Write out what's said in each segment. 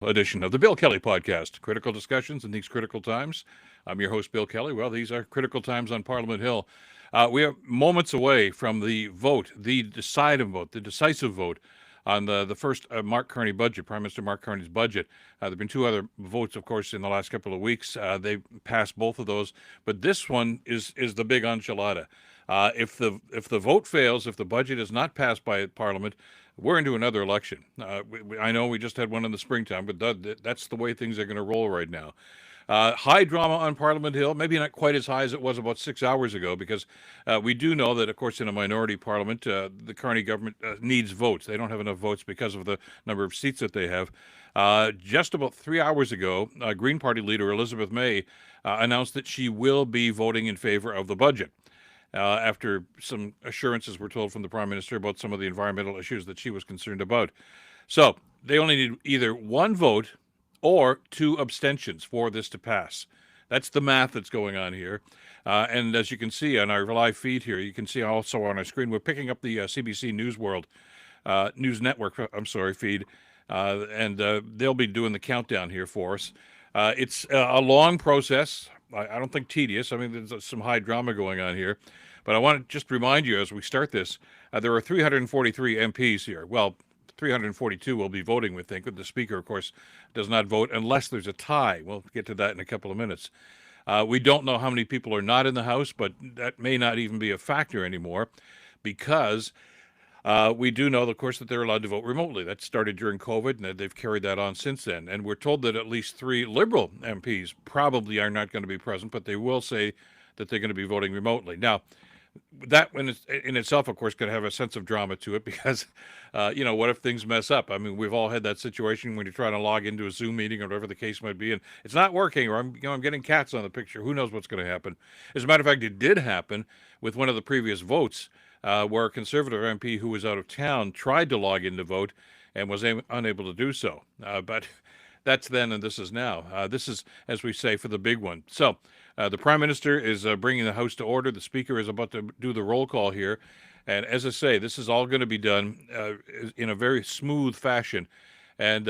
edition of the Bill Kelly Podcast. Critical discussions in these critical times. I'm your host, Bill Kelly. Well, these are critical times on Parliament Hill. We are moments away from the vote, the decisive vote on the first Mark Carney budget, Prime Minister Mark Carney's budget. There have been two other votes, of course, in the last couple of weeks. They passed both of those, but this one is the big enchilada. If the vote fails, if the budget is not passed by Parliament, we're into another election. I know we just had one in the springtime, but that's the way things are going to roll right now. High drama on Parliament Hill, maybe not quite as high as it was about 6 hours ago, because we do know that, of course, in a minority parliament, the Carney government needs votes. They don't have enough votes because of the number of seats that they have. Just about 3 hours ago, Green Party leader Elizabeth May announced that she will be voting in favor of the budget. After some assurances were told from the Prime Minister about some of the environmental issues that she was concerned about. So they only need either one vote or two abstentions for this to pass. That's the math that's going on here. And as you can see on our live feed here, you can see also on our screen, we're picking up the CBC News Network, feed, and they'll be doing the countdown here for us. It's a long process. I don't think tedious. I mean, there's some high drama going on here. But I want to just remind you as we start this, there are 343 MPs here. Well, 342 will be voting, we think. The Speaker, of course, does not vote unless there's a tie. We'll get to that in a couple of minutes. We don't know how many people are not in the House, but that may not even be a factor anymore, because we do know, of course, that they're allowed to vote remotely. That started during COVID, and they've carried that on since then. And we're told that at least 3 Liberal MPs probably are not going to be present, but they will say that they're going to be voting remotely. Now, that in itself, of course, could have a sense of drama to it, because, what if things mess up? I mean, we've all had that situation when you're trying to log into a Zoom meeting or whatever the case might be, and it's not working, or I'm getting cats on the picture. Who knows what's going to happen? As a matter of fact, it did happen with one of the previous votes, where a Conservative MP who was out of town tried to log in to vote and was unable to do so. But that's then, and this is now. This is, as we say, for the big one. So the Prime Minister is bringing the House to order. The Speaker is about to do the roll call here. And as I say, this is all going to be done in a very smooth fashion. And,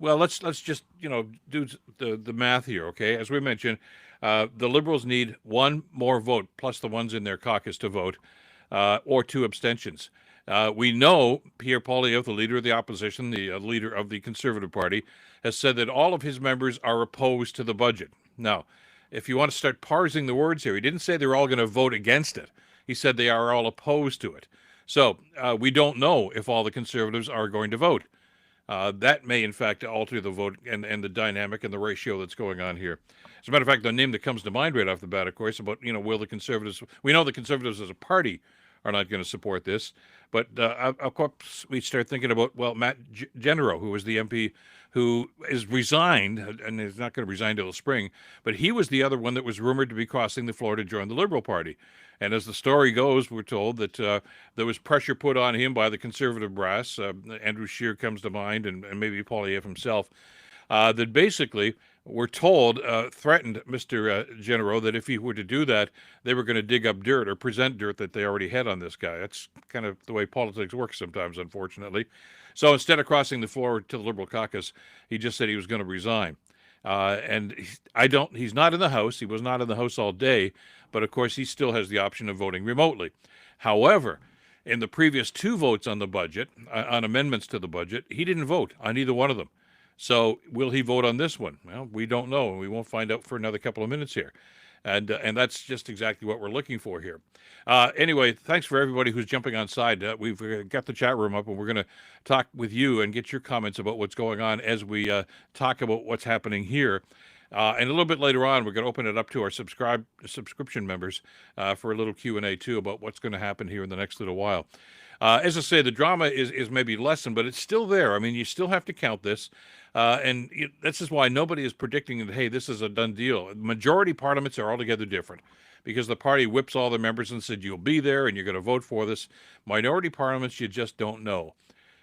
let's just, do the math here, okay? As we mentioned, the Liberals need one more vote, plus the ones in their caucus to vote, or two abstentions. We know Pierre Poilievre, the leader of the opposition, the leader of the Conservative Party, has said that all of his members are opposed to the budget. Now, if you want to start parsing the words here, he didn't say they're all going to vote against it. He said they are all opposed to it. So we don't know if all the Conservatives are going to vote. That may, in fact, alter the vote and the dynamic and the ratio that's going on here. As a matter of fact, the name that comes to mind right off the bat, of course, about, will the Conservatives, we know the Conservatives as a party are not going to support this. But of course, we start thinking about, Matt Genero, who was the MP who is resigned, and is not going to resign till the spring, but he was the other one that was rumored to be crossing the floor to join the Liberal Party. And as the story goes, we're told that there was pressure put on him by the Conservative brass. Andrew Scheer comes to mind, and maybe Poilievre himself, that basically were told, threatened Mr. Genero, that if he were to do that, they were going to dig up dirt or present dirt that they already had on this guy. That's kind of the way politics works sometimes, unfortunately. So instead of crossing the floor to the Liberal caucus, he just said he was going to resign. And he's not in the House. He was not in the House all day, but of course he still has the option of voting remotely. However, in the previous two votes on the budget, on amendments to the budget, he didn't vote on either one of them. So will he vote on this one? Well, we don't know. We won't find out for another couple of minutes here. And that's just exactly what we're looking for here. Anyway, thanks for everybody who's jumping on side. We've got the chat room up, and we're going to talk with you and get your comments about what's going on as we talk about what's happening here. And a little bit later on, we're going to open it up to our subscription members for a little Q&A, too, about what's going to happen here in the next little while. As I say, the drama is maybe lessened, but it's still there. I mean, you still have to count this. And this is why nobody is predicting that, hey, this is a done deal. Majority parliaments are altogether different, because the party whips all the members and said, you'll be there and you're going to vote for this. Minority parliaments, you just don't know.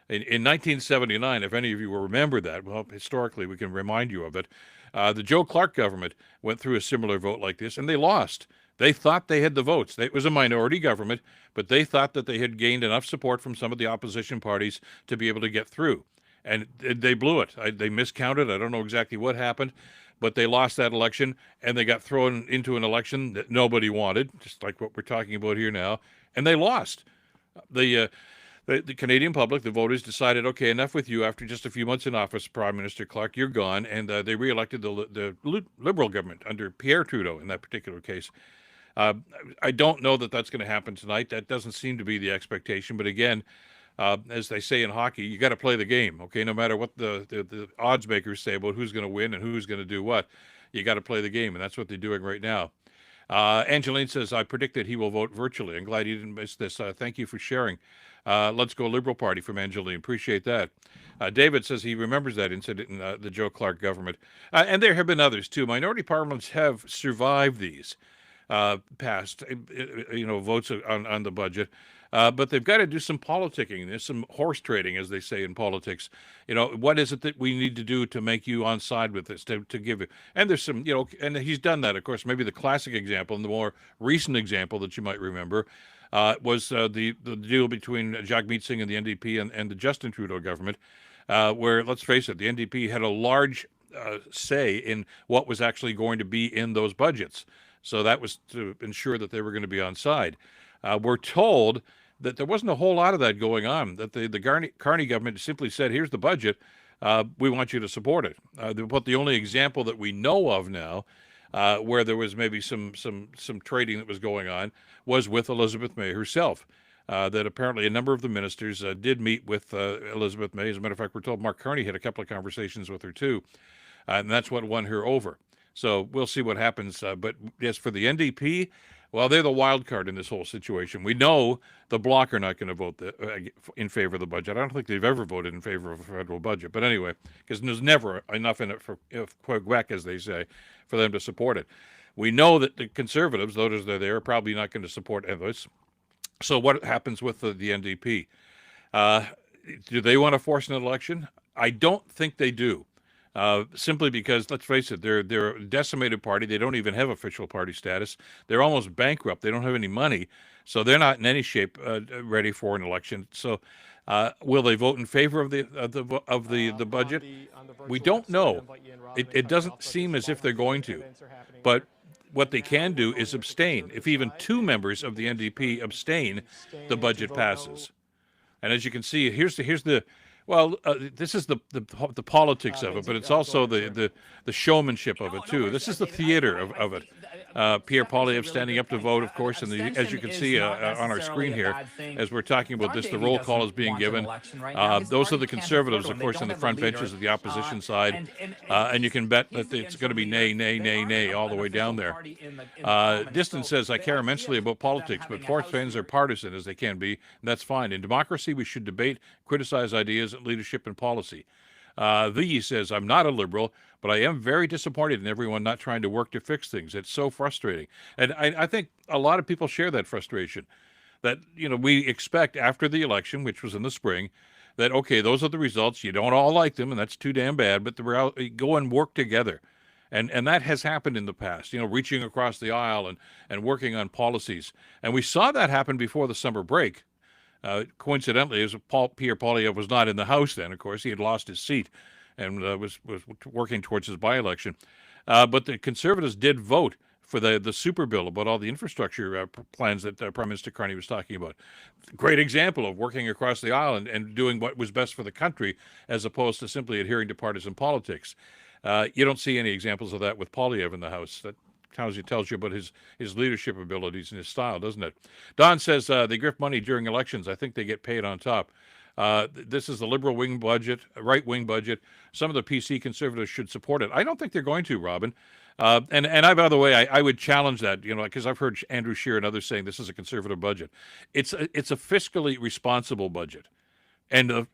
In 1979, if any of you will remember that, well, historically, we can remind you of it. The Joe Clark government went through a similar vote like this, and they lost. They thought they had the votes. It was a minority government, but they thought that they had gained enough support from some of the opposition parties to be able to get through. and they blew it. They miscounted. I don't know exactly what happened, but they lost that election, and they got thrown into an election that nobody wanted, just like what we're talking about here now, and they lost. The the Canadian public, the voters, decided, okay, enough with you. After just a few months in office, Prime Minister Clark, you're gone, and they re-elected the Liberal government under Pierre Trudeau in that particular case. Uh, I don't know that that's going to happen tonight. That doesn't seem to be the expectation. But again, as they say in hockey, you got to play the game. Okay, no matter what the odds makers say about who's going to win and who's going to do what, you got to play the game, and that's what they're doing right now. Angeline says, I predict that he will vote virtually. I'm glad you didn't miss this. Thank you for sharing. Let's go Liberal Party from Angeline. Appreciate that. David says he remembers that incident in the Joe Clark government. And there have been others too. Minority parliaments have survived these past, votes on the budget. But they've got to do some politicking. There's some horse trading, as they say in politics. What is it that we need to do to make you on side with this, to give you? And there's some, and he's done that, of course. Maybe the classic example and the more recent example that you might remember was the deal between Jagmeet Singh and the NDP and the Justin Trudeau government, where, let's face it, the NDP had a large say in what was actually going to be in those budgets. So that was to ensure that they were going to be on side. We're told that there wasn't a whole lot of that going on, that the Carney government simply said, here's the budget, we want you to support it. But the only example that we know of now where there was maybe some trading that was going on was with Elizabeth May herself. That apparently a number of the ministers did meet with Elizabeth May. As a matter of fact, we're told Mark Carney had a couple of conversations with her too, and that's what won her over. So we'll see what happens. But yes, for the NDP, well, they're the wild card in this whole situation. We know the Bloc are not going to vote in favor of the budget. I don't think they've ever voted in favor of a federal budget. But anyway, because there's never enough in it for Quebec, as they say, for them to support it. We know that the Conservatives, those that are there, are probably not going to support this. So what happens with the NDP? Do they want to force an election? I don't think they do. Simply because, let's face it, they're a decimated party. They don't even have official party status. They're almost bankrupt. They don't have any money, so they're not in any shape ready for an election. So, will they vote in favor of the budget? We don't know. It doesn't seem as if they're going to, but what they can do is abstain. If even 2 members of the NDP abstain, the budget passes. And as you can see, here's the well, this is the politics of it, but it's also the showmanship of it too. This is the theater of it. Pierre Poilievre standing up to vote, of course, and as you can see on our screen here, as we're talking about this, the roll call is being given. Those are the Conservatives, of course, on the front benches of the opposition side, and you can bet that it's going to be nay, nay, nay, nay all the way down there. Distance says, I care immensely about politics, but sports fans are partisan as they can be, and that's fine. In democracy, we should debate, criticize ideas, leadership, and policy. The says, I'm not a liberal, but I am very disappointed in everyone not trying to work to fix things. It's so frustrating. And I think a lot of people share that frustration, that, we expect after the election, which was in the spring, that, okay, those are the results. You don't all like them, and that's too damn bad, but go and work together. And that has happened in the past, reaching across the aisle and working on policies. And we saw that happen before the summer break. Coincidentally, as Pierre Poilievre was not in the House then, of course, he had lost his seat and was working towards his by-election. But the Conservatives did vote for the super bill about all the infrastructure plans that Prime Minister Carney was talking about. Great example of working across the aisle and doing what was best for the country as opposed to simply adhering to partisan politics. You don't see any examples of that with Poilievre in the House. That tells you about his leadership abilities and his style, doesn't it? Don says they grift money during elections. I think they get paid on top. This is the liberal wing budget, right wing budget. Some of the PC Conservatives should support it. I don't think they're going to, Robin. And I, by the way, I would challenge that, because I've heard Andrew Scheer and others saying this is a conservative budget. It's a fiscally responsible budget. And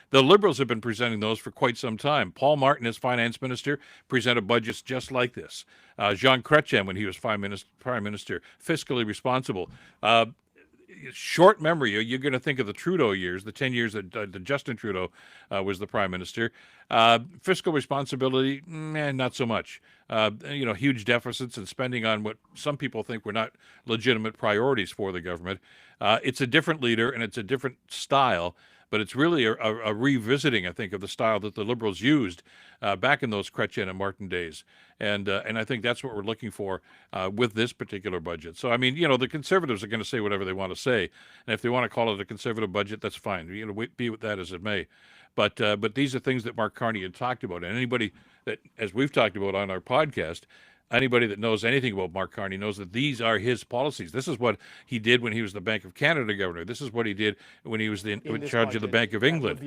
the Liberals have been presenting those for quite some time. Paul Martin, as finance minister, presented budgets just like this. Jean Chrétien, when he was prime minister, fiscally responsible. Short memory, you're going to think of the Trudeau years, the 10 years that Justin Trudeau was the prime minister. Fiscal responsibility, not so much. Huge deficits and spending on what some people think were not legitimate priorities for the government. It's a different leader and it's a different style. but it's really a revisiting, I think, of the style that the Liberals used back in those Chrétien and Martin days. And I think that's what we're looking for with this particular budget. So, I mean, you know, the Conservatives are going to say whatever they want to say. And if they want to call it a Conservative budget, that's fine. You know, be with that as it may. But these are things that Mark Carney had talked about. And anybody that, as we've talked about on our podcast, anybody that knows anything about Mark Carney knows that these are his policies. This is what he did when he was the Bank of Canada governor. This is what he did when he was in charge of the Bank of England.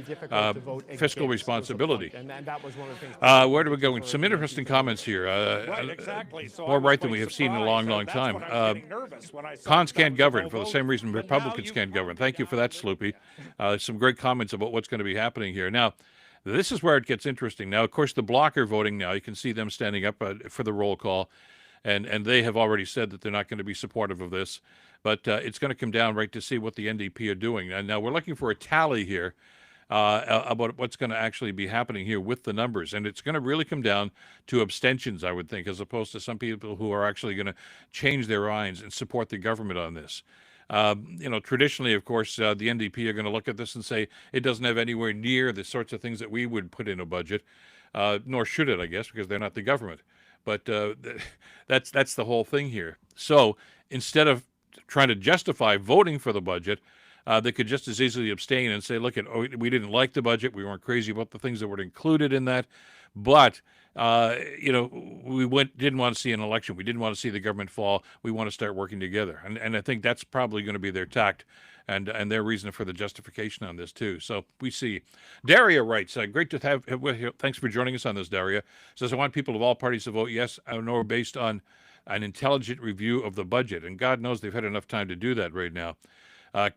Fiscal responsibility. And that was one of the things. Where do we go? Some interesting comments here. Right, exactly. So more right than we have seen in a long, long time. Cons can't govern for the same reason Republicans can't govern. Thank you for that, Sloopy. Some great comments about what's going to be happening here. Now, this is where it gets interesting. Now, of course, the Bloc are voting now. You can see them standing up for the roll call, and they have already said that they're not going to be supportive of this. But it's going to come down right to see what the NDP are doing. And now we're looking for a tally here about what's going to actually be happening here with the numbers. And it's going to really come down to abstentions, I would think, as opposed to some people who are actually going to change their minds and support the government on this. You know, traditionally, of course, the NDP are going to look at this and say it doesn't have anywhere near the sorts of things that we would put in a budget, nor should it, I guess, because they're not the government. But that's the whole thing here. So instead of trying to justify voting for the budget, they could just as easily abstain and say, look, we didn't like the budget. We weren't crazy about the things that were included in that. But you know, we didn't want to see an election. We didn't want to see the government fall. We want to start working together. And I think that's probably going to be their tact and their reason for the justification on this, too. So we see. Daria writes, great to have with you. Thanks for joining us on this, Daria. Says, I want people of all parties to vote yes or based on an intelligent review of the budget. And God knows they've had enough time to do that right now.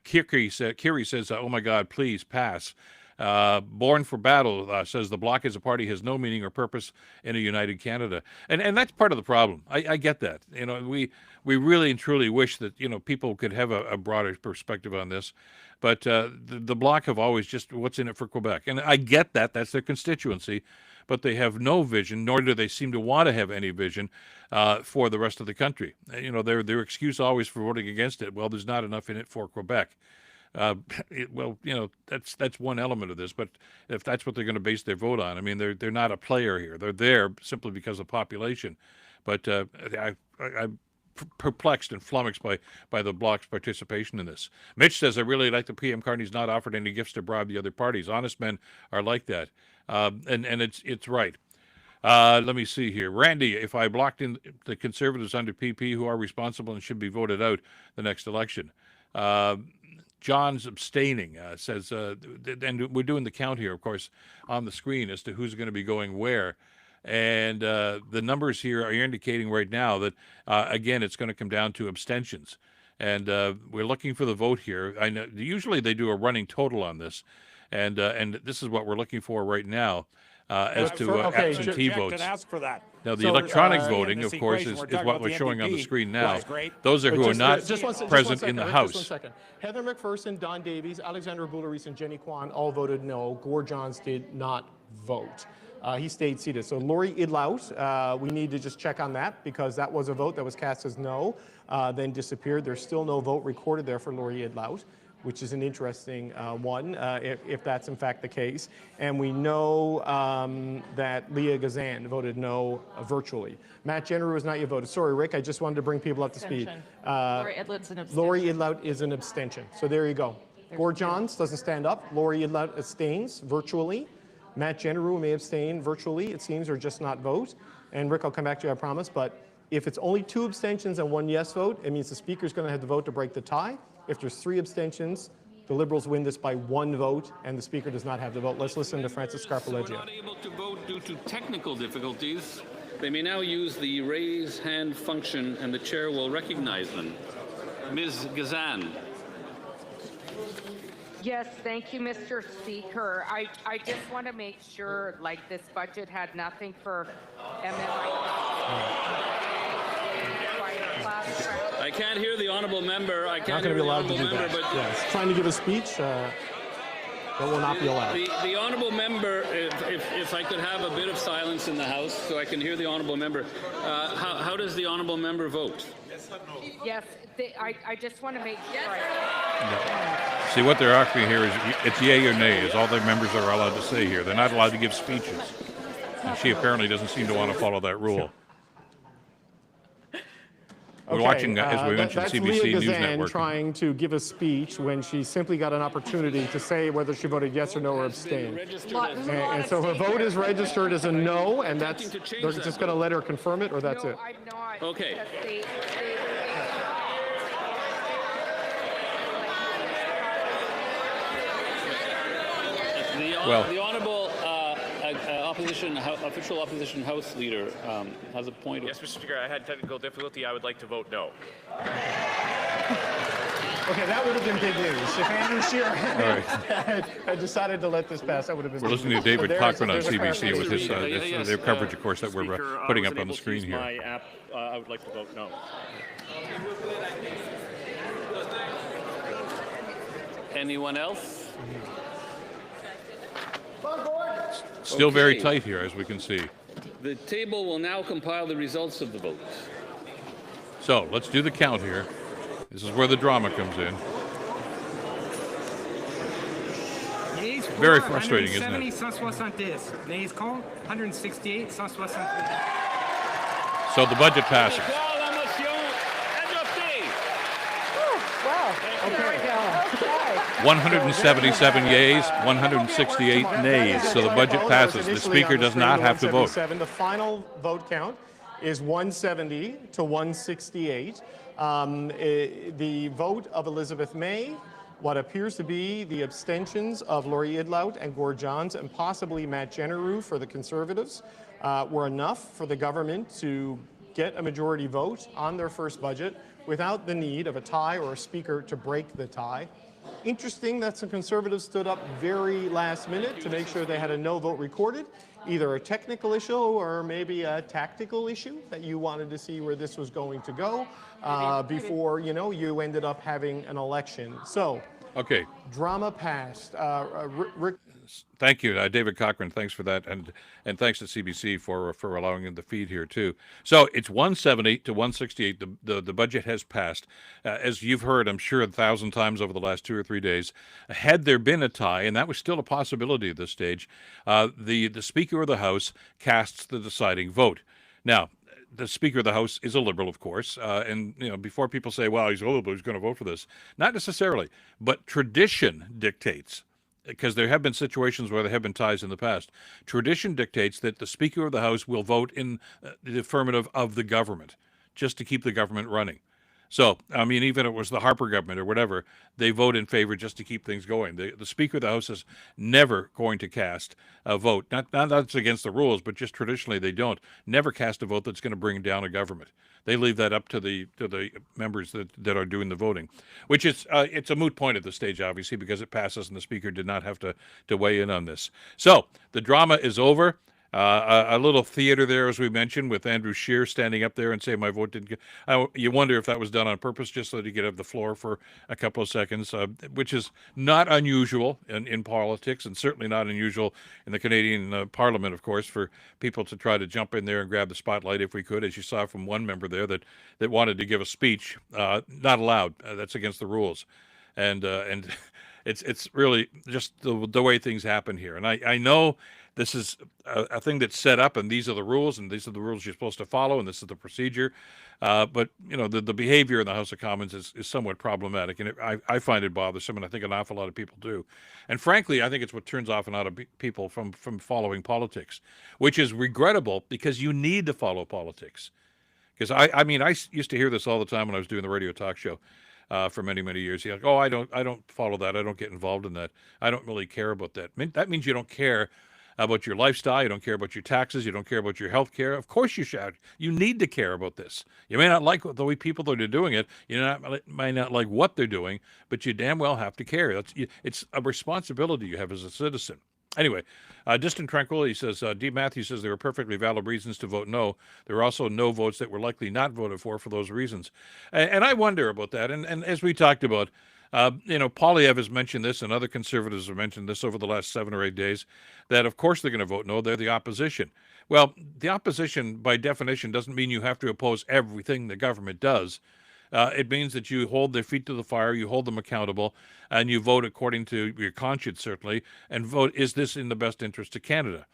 Kiri says, oh, my God, please pass. Born for Battle says the Bloc as a party has no meaning or purpose in a united Canada, and that's part of the problem. I get that. You know, we really and truly wish that, you know, people could have a broader perspective on this, but the Bloc have always just what's in it for Quebec, and I get that. That's their constituency, but they have no vision, nor do they seem to want to have any vision for the rest of the country. You know, their excuse always for voting against it. Well, there's not enough in it for Quebec. Well, you know, that's one element of this, but if that's what they're going to base their vote on, I mean, they're not a player here. They're there simply because of population. But I'm perplexed and flummoxed by the Bloc's participation in this. Mitch says, I really like the PM Carney's not offered any gifts to bribe the other parties. Honest men are like that. And it's right. Let me see here. Randy, if I blocked in the Conservatives under PP who are responsible and should be voted out the next election. John's abstaining, says, and we're doing the count here, of course, on the screen as to who's going to be going where. And the numbers here are indicating right now that, again, it's going to come down to abstentions. And we're looking for the vote here. I know usually they do a running total on this, and this is what we're looking for right now. As to absentee votes. Ask for that. Now, the electronic voting, of course, is what we're showing on the screen now. Those are who are not present in the House. Just 1 second. Heather McPherson, Don Davies, Alexandra Bouleris, and Jenny Kwan all voted no. Gord Johns did not vote. He stayed seated. So Laurie Idlout, we need to just check on that because that was a vote that was cast as no, then disappeared. There's still no vote recorded there for Laurie Idlout, which is an interesting one, if that's in fact the case. And we know that Leah Gazan voted no virtually. Matt Jenneru has not yet voted. Sorry, Rick, I just wanted to bring people up to speed. Laurie Idlout's an abstention. Laurie Idlout is an abstention. So there you go. Gord Johns doesn't stand up. Laurie Idlout abstains virtually. Matt Jenneru may abstain virtually, it seems, or just not vote. And Rick, I'll come back to you, I promise. But if it's only 2 abstentions and 1 yes vote, it means the Speaker's going to have to vote to break the tie. If there's 3 abstentions, the Liberals win this by 1 vote, and the Speaker does not have to vote. Let's listen to Francis Scarpaleggia. We're not able to vote due to technical difficulties. They may now use the raise hand function, and the chair will recognize them. Ms. Gazan. Yes, thank you, Mr. Speaker. I just want to make sure, like, this budget had nothing for MMI. I can't hear the honourable member. I can't hear the honourable member, but yes, trying to give a speech. That will not be allowed. The honourable member, if I could have a bit of silence in the House so I can hear the honourable member. How does the honourable member vote? Yes, I just want to make sure. See, what they're asking here is it's yay or nay is all the members are allowed to say here. They're not allowed to give speeches. And she apparently doesn't seem to want to follow that rule. We're watching, as we mentioned, that's CBC Leah News Gazan Network. trying to give a speech when she simply got an opportunity to say whether she voted yes or no or abstained. And so her vote is registered as a no, and they're just going to let her confirm it, or that's No, it. I'm not. Okay. because they The honourable official opposition House leader has a point. Yes, Mr. Speaker, I had technical difficulty. I would like to vote no. Okay, that would have been big news. If Andrew Scheer had decided to let this pass, that would have been We're big listening to news. David Cochran on there's a CBC clarification. with his their coverage, of course, that we're Speaker, putting I up on the wasn't screen able to here. use my app. I would like to vote no. Anyone else? Still very Okay. tight here, as we can see. The table will now compile the results of the vote. So let's do the count here. This is where the drama comes in. Very frustrating, isn't it? 170, Nays called, 168, 168. So the budget passes. Well, there we go. 177 yeas, 168 nays. So the budget passes. The Speaker does not have to vote. The final vote count is 170 to 168. The vote of Elizabeth May, what appears to be the abstentions of Laurie Idlout and Gord Johns and possibly Matt Genereux for the Conservatives, were enough for the government to get a majority vote on their first budget without the need of a tie or a speaker to break the tie. Interesting that some Conservatives stood up very last minute to make sure they had a no vote recorded, either a technical issue or maybe a tactical issue that you wanted to see where this was going to go before, you ended up having an election. So, Okay. drama passed. Rick. Thank you, David Cochran. Thanks for that, and thanks to CBC for allowing the feed here too. So it's 170 to 168. The budget has passed, as you've heard, I'm sure 1,000 times over the last 2 or 3 days. Had there been a tie, and that was still a possibility at this stage, the Speaker of the House casts the deciding vote. Now, the Speaker of the House is a Liberal, of course, and before people say, "Well, he's a Liberal, he's going to vote for this," not necessarily, but tradition dictates. Because there have been situations where there have been ties in the past. Tradition dictates that the Speaker of the House will vote in the affirmative of the government, just to keep the government running. So, even if it was the Harper government or whatever, they vote in favor just to keep things going. The Speaker of the House is never going to cast a vote. Not that's against the rules, but just traditionally they don't. Never cast a vote that's going to bring down a government. They leave that up to the members that are doing the voting, which is it's a moot point at this stage, obviously, because it passes and the Speaker did not have to weigh in on this. So the drama is over. A little theater there, as we mentioned, with Andrew Scheer standing up there and saying my vote didn't get. You wonder if that was done on purpose, just so that he could have the floor for a couple of seconds, which is not unusual in politics, and certainly not unusual in the Canadian Parliament, of course, for people to try to jump in there and grab the spotlight if we could, as you saw from one member there that wanted to give a speech. Not allowed. That's against the rules, and it's really just the way things happen here. And I know this is a thing that's set up, and these are the rules, and these are the rules you're supposed to follow, and this is the procedure. But the behavior in the House of Commons is somewhat problematic, and I find it bothersome, and I think an awful lot of people do. And frankly, I think it's what turns off a lot of people from following politics, which is regrettable because you need to follow politics. Because I used to hear this all the time when I was doing the radio talk show. For many, many years. You're like, oh, I don't follow that. I don't get involved in that. I don't really care about that. That means you don't care about your lifestyle. You don't care about your taxes. You don't care about your health care. Of course you should. You need to care about this. You may not like the way people that are doing it. Might not like what they're doing, but you damn well have to care. It's a responsibility you have as a citizen. Anyway, Distant Tranquility says, D. Matthews says there were perfectly valid reasons to vote no. There were also no votes that were likely not voted for those reasons. And I wonder about that. And as we talked about, Poilievre has mentioned this, and other conservatives have mentioned this over the last 7 or 8 days, that of course they're going to vote no. They're the opposition. Well, the opposition, by definition, doesn't mean you have to oppose everything the government does. It means that you hold their feet to the fire, you hold them accountable, and you vote according to your conscience, certainly, and vote, is this in the best interest of Canada?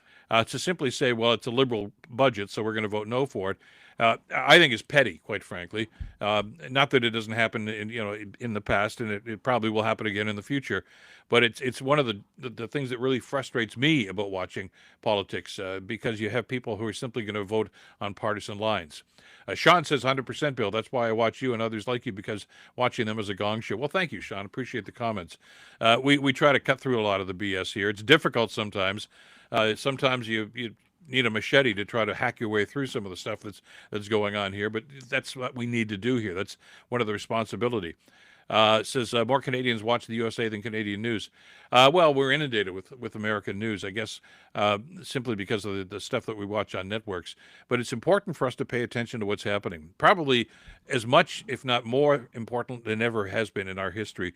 To simply say, well, it's a Liberal budget, so we're going to vote no for it, I think is petty, quite frankly. Not that it doesn't happen in the past, and it probably will happen again in the future. But it's one of the things that really frustrates me about watching politics, because you have people who are simply going to vote on partisan lines. Sean says 100%, Bill. That's why I watch you and others like you, because watching them is a gong show. Well, thank you, Sean. Appreciate the comments. We try to cut through a lot of the BS here. It's difficult sometimes. Sometimes you need a machete to try to hack your way through some of the stuff that's going on here, but that's what we need to do here. That's one of the responsibility. Says more Canadians watch the USA than Canadian news. Well, we're inundated with American news, I guess, simply because of the stuff that we watch on networks. But it's important for us to pay attention to what's happening. Probably as much, if not more important than ever has been in our history,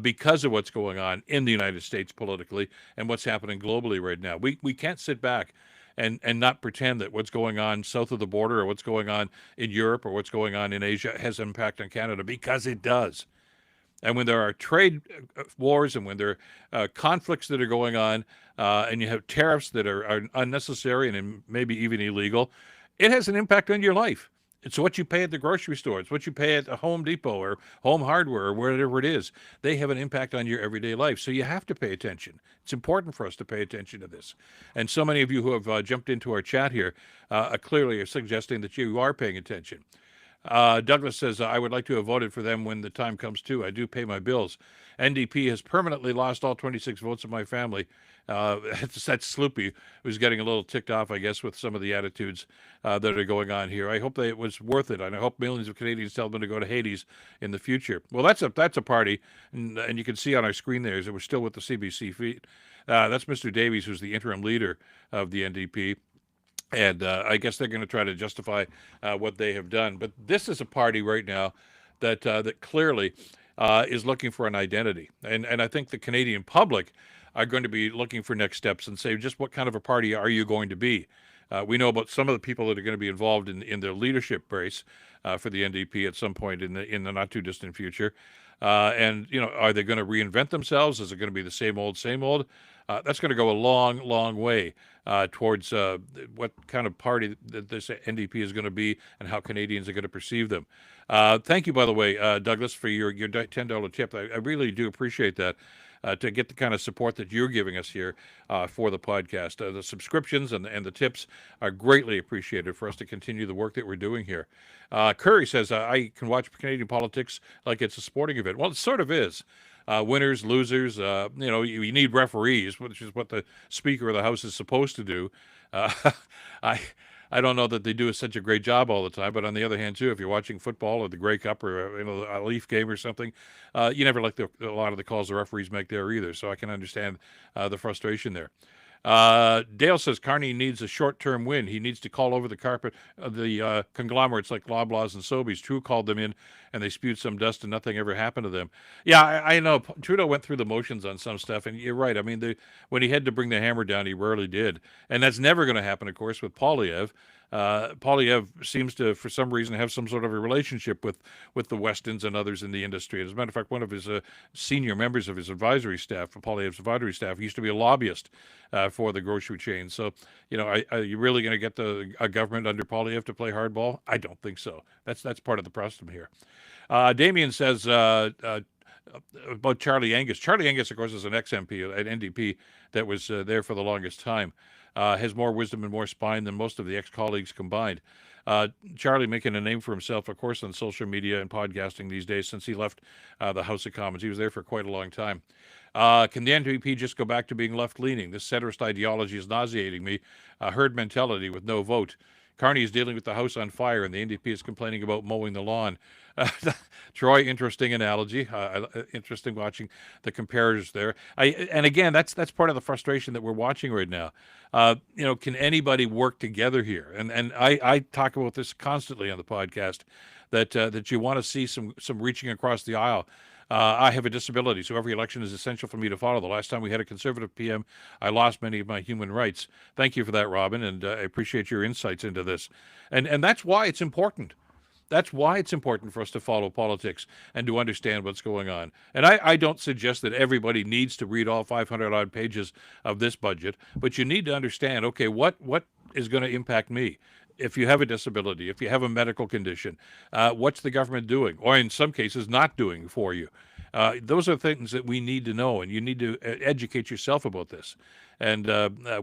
because of what's going on in the United States politically and what's happening globally right now. We can't sit back and not pretend that what's going on south of the border or what's going on in Europe or what's going on in Asia has impact on Canada, because it does. And when there are trade wars and when there are conflicts that are going on, and you have tariffs that are unnecessary and maybe even illegal, it has an impact on your life. It's what you pay at the grocery store. It's what you pay at a Home Depot or Home Hardware or whatever it is. They have an impact on your everyday life. So you have to pay attention. It's important for us to pay attention to this. And so many of you who have jumped into our chat here clearly are suggesting that you are paying attention. Douglas says, I would like to have voted for them when the time comes too. I do pay my bills. NDP has permanently lost all 26 votes of my family. That's Sloopy, who's getting a little ticked off, I guess, with some of the attitudes that are going on here. I hope that it was worth it, and I hope millions of Canadians tell them to go to Hades in the future. Well, that's a party, and you can see on our screen there, we're still with the CBC feed. That's Mr. Davies, who's the interim leader of the NDP. And I guess they're going to try to justify what they have done. But this is a party right now that clearly is looking for an identity. And I think the Canadian public are going to be looking for next steps and say, just what kind of a party are you going to be? We know about some of the people that are going to be involved in the leadership race for the NDP at some point in the not too distant future. And, are they going to reinvent themselves? Is it going to be the same old, same old? That's going to go a long, long way towards what kind of party that this NDP is going to be and how Canadians are going to perceive them. Thank you, by the way, Douglas, for your $10 tip. I really do appreciate that. To get the kind of support that you're giving us here for the podcast. The subscriptions and the tips are greatly appreciated for us to continue the work that we're doing here. Curry says, I can watch Canadian politics like it's a sporting event. Well, it sort of is. Winners, losers, you need referees, which is what the Speaker of the House is supposed to do. I don't know that they do such a great job all the time, but on the other hand, too, if you're watching football or the Grey Cup or a Leaf game or something, you never like a lot of the calls the referees make there either. So I can understand the frustration there. Dale says Carney needs a short-term win. He needs to call over the carpet the conglomerates like Loblaws and Sobeys. Trudeau called them in, and they spewed some dust, and nothing ever happened to them. Yeah, I know. Trudeau went through the motions on some stuff, and you're right. I mean, when he had to bring the hammer down, he rarely did. And that's never going to happen, of course, with Poilievre. Poilievre seems to, for some reason, have some sort of a relationship with the Westons and others in the industry. As a matter of fact, one of his senior members of his advisory staff, Poilievre's advisory staff, used to be a lobbyist for the grocery chain. So, are you really going to get a government under Poilievre to play hardball? I don't think so. That's part of the problem here. Damien says about Charlie Angus. Charlie Angus, of course, is an ex-MP at NDP that was there for the longest time. Has more wisdom and more spine than most of the ex-colleagues combined. Charlie making a name for himself, of course, on social media and podcasting these days since he left the House of Commons. He was there for quite a long time. Can the NDP just go back to being left-leaning? This centrist ideology is nauseating me. Herd mentality with no vote. Carney is dealing with the house on fire, and the NDP is complaining about mowing the lawn. Troy, interesting analogy. Interesting watching the comparators there. And again, that's part of the frustration that we're watching right now. Can anybody work together here? And I talk about this constantly on the podcast, that you want to see some reaching across the aisle. I have a disability, so every election is essential for me to follow. The last time we had a Conservative PM, I lost many of my human rights. Thank you for that, Robin, and I appreciate your insights into this. And that's why it's important. That's why it's important for us to follow politics and to understand what's going on. And I don't suggest that everybody needs to read all 500 odd pages of this budget, but you need to understand, okay, what is going to impact me? If you have a disability, if you have a medical condition, what's the government doing, or in some cases not doing for you? Those are things that we need to know, and you need to educate yourself about this. And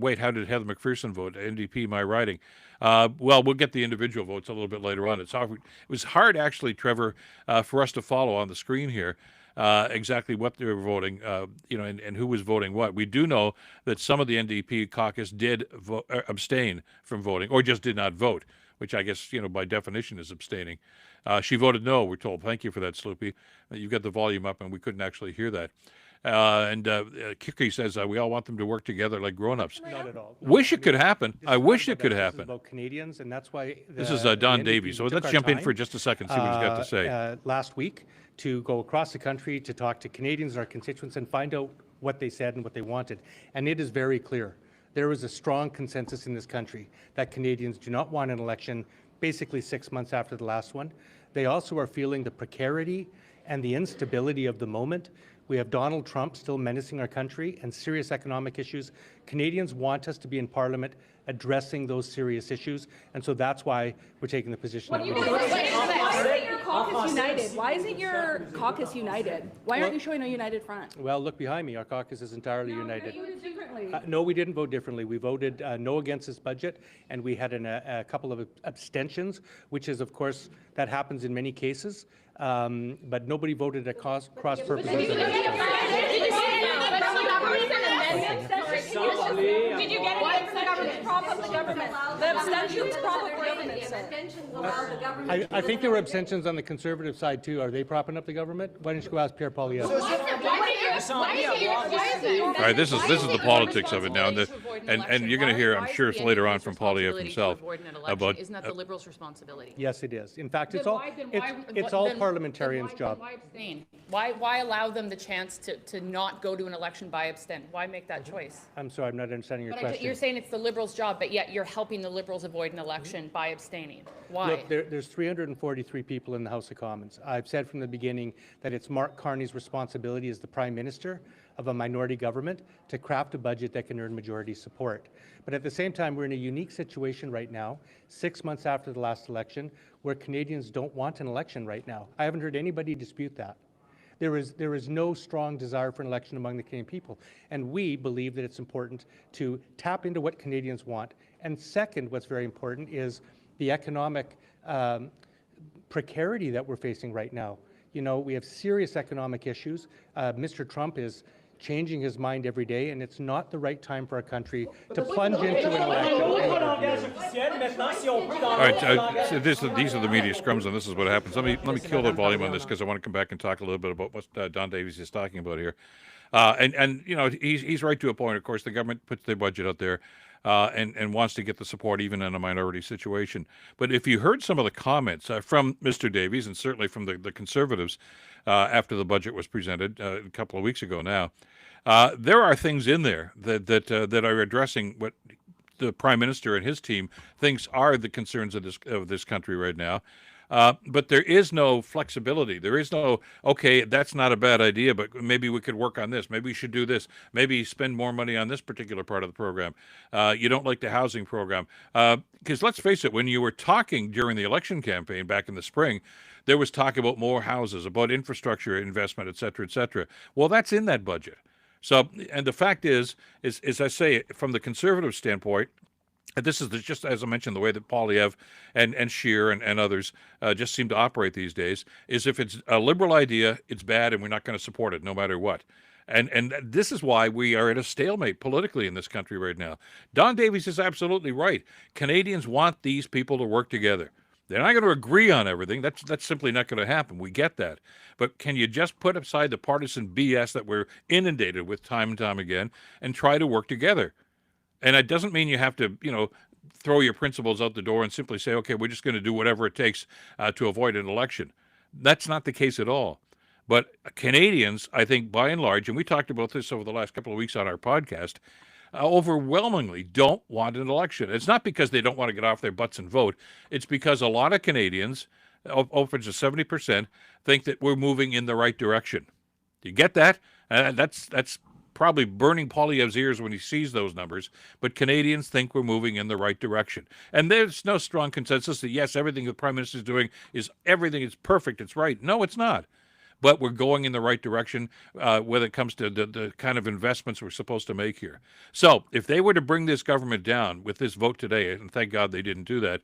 wait, how did Heather McPherson vote? NDP, my riding. Well, we'll get the individual votes a little bit later on. It was hard, actually, Trevor, for us to follow on the screen here. Exactly what they were voting, and who was voting what. We do know that some of the NDP caucus did abstain from voting, or just did not vote, which I guess, by definition is abstaining. She voted no, we're told. Thank you for that, Sloopy. You've got the volume up, and we couldn't actually hear that. Kiki says we all want them to work together like grown-ups. Not at all. Wish it could happen. I wish it could happen. This is about Canadians, and that's why This is Don Davies. So let's jump in for just a second, see what he's got to say. Last week, to go across the country to talk to Canadians and our constituents and find out what they said and what they wanted. And it is very clear. There is a strong consensus in this country that Canadians do not want an election basically 6 months after the last one. They also are feeling the precarity and the instability of the moment. We have Donald Trump still menacing our country and serious economic issues. Canadians want us to be in Parliament addressing those serious issues, and so that's why we're taking the position that we're taking. Why isn't your caucus united? Why isn't your caucus united? Why aren't you showing a united front? Well, look behind me. Our caucus is entirely united. You voted differently. No, we didn't vote differently. We voted no against this budget, and we had a couple of abstentions, which is, of course, that happens in many cases, but nobody voted at cross purposes. Did you get it from the government? Prop up the government. The abstentions prop up the government. I think there were abstentions on the Conservative side too. Are they propping up the government? Why don't you go ask Pierre Poilievre? All right, this is the politics of it now, and you're going to hear, I'm sure, later on from Poilievre himself about. Isn't that the Liberals' responsibility? Yes, it is. In fact, it's all parliamentarians' job. Why abstain? Why allow them the chance to not go to an election by abstain? Why make that choice? I'm sorry, I'm not understanding your question. You're saying it's the Liberals' job, but yet you're helping the Liberals avoid an election by abstaining. Why? Look, there's 343 people in the House of Commons. I've said from the beginning that it's Mark Carney's responsibility as the Prime Minister of a minority government to craft a budget that can earn majority support. But at the same time, we're in a unique situation right now, 6 months after the last election, where Canadians don't want an election right now. I haven't heard anybody dispute that. There is no strong desire for an election among the Canadian people. And we believe that it's important to tap into what Canadians want. And second, what's very important is the economic precarity that we're facing right now. We have serious economic issues. Mr. Trump is changing his mind every day, and it's not the right time for our country to plunge into an election. All right, so these are the media scrums, and this is what happens. Let me kill the volume on this because I want to come back and talk a little bit about what Don Davies is talking about here. And he's right to a point. Of course, the government puts their budget out there and wants to get the support even in a minority situation. But if you heard some of the comments from Mr. Davies, and certainly from the Conservatives after the budget was presented a couple of weeks ago now, there are things in there that are addressing what the Prime Minister and his team thinks are the concerns of this country right now. But there is no flexibility. There is no, okay, that's not a bad idea, but maybe we could work on this. Maybe we should do this. Maybe spend more money on this particular part of the program. You don't like the housing program. Because let's face it, when you were talking during the election campaign back in the spring, there was talk about more houses, about infrastructure investment, et cetera, et cetera. Well, that's in that budget. So, and the fact is I say, from the Conservative standpoint, and this is just, as I mentioned, the way that Poilievre and Scheer and others just seem to operate these days, is if it's a Liberal idea, it's bad and we're not going to support it no matter what. And this is why we are at a stalemate politically in this country right now. Don Davies is absolutely right. Canadians want these people to work together. They're not going to agree on everything. That's simply not going to happen. We get that. But can you just put aside the partisan BS that we're inundated with time and time again and try to work together? And it doesn't mean you have to, throw your principles out the door and simply say, okay, we're just going to do whatever it takes to avoid an election. That's not the case at all. But Canadians, I think, by and large, and we talked about this over the last couple of weeks on our podcast, overwhelmingly don't want an election. It's not because they don't want to get off their butts and vote. It's because a lot of Canadians, upwards of 70%, think that we're moving in the right direction. Do you get that? That's probably burning Poilievre's ears when he sees those numbers, but Canadians think we're moving in the right direction. And there's no strong consensus that, yes, everything the Prime Minister is doing is perfect, it's right. No, it's not. But we're going in the right direction when it comes to the kind of investments we're supposed to make here. So if they were to bring this government down with this vote today, and thank God they didn't do that,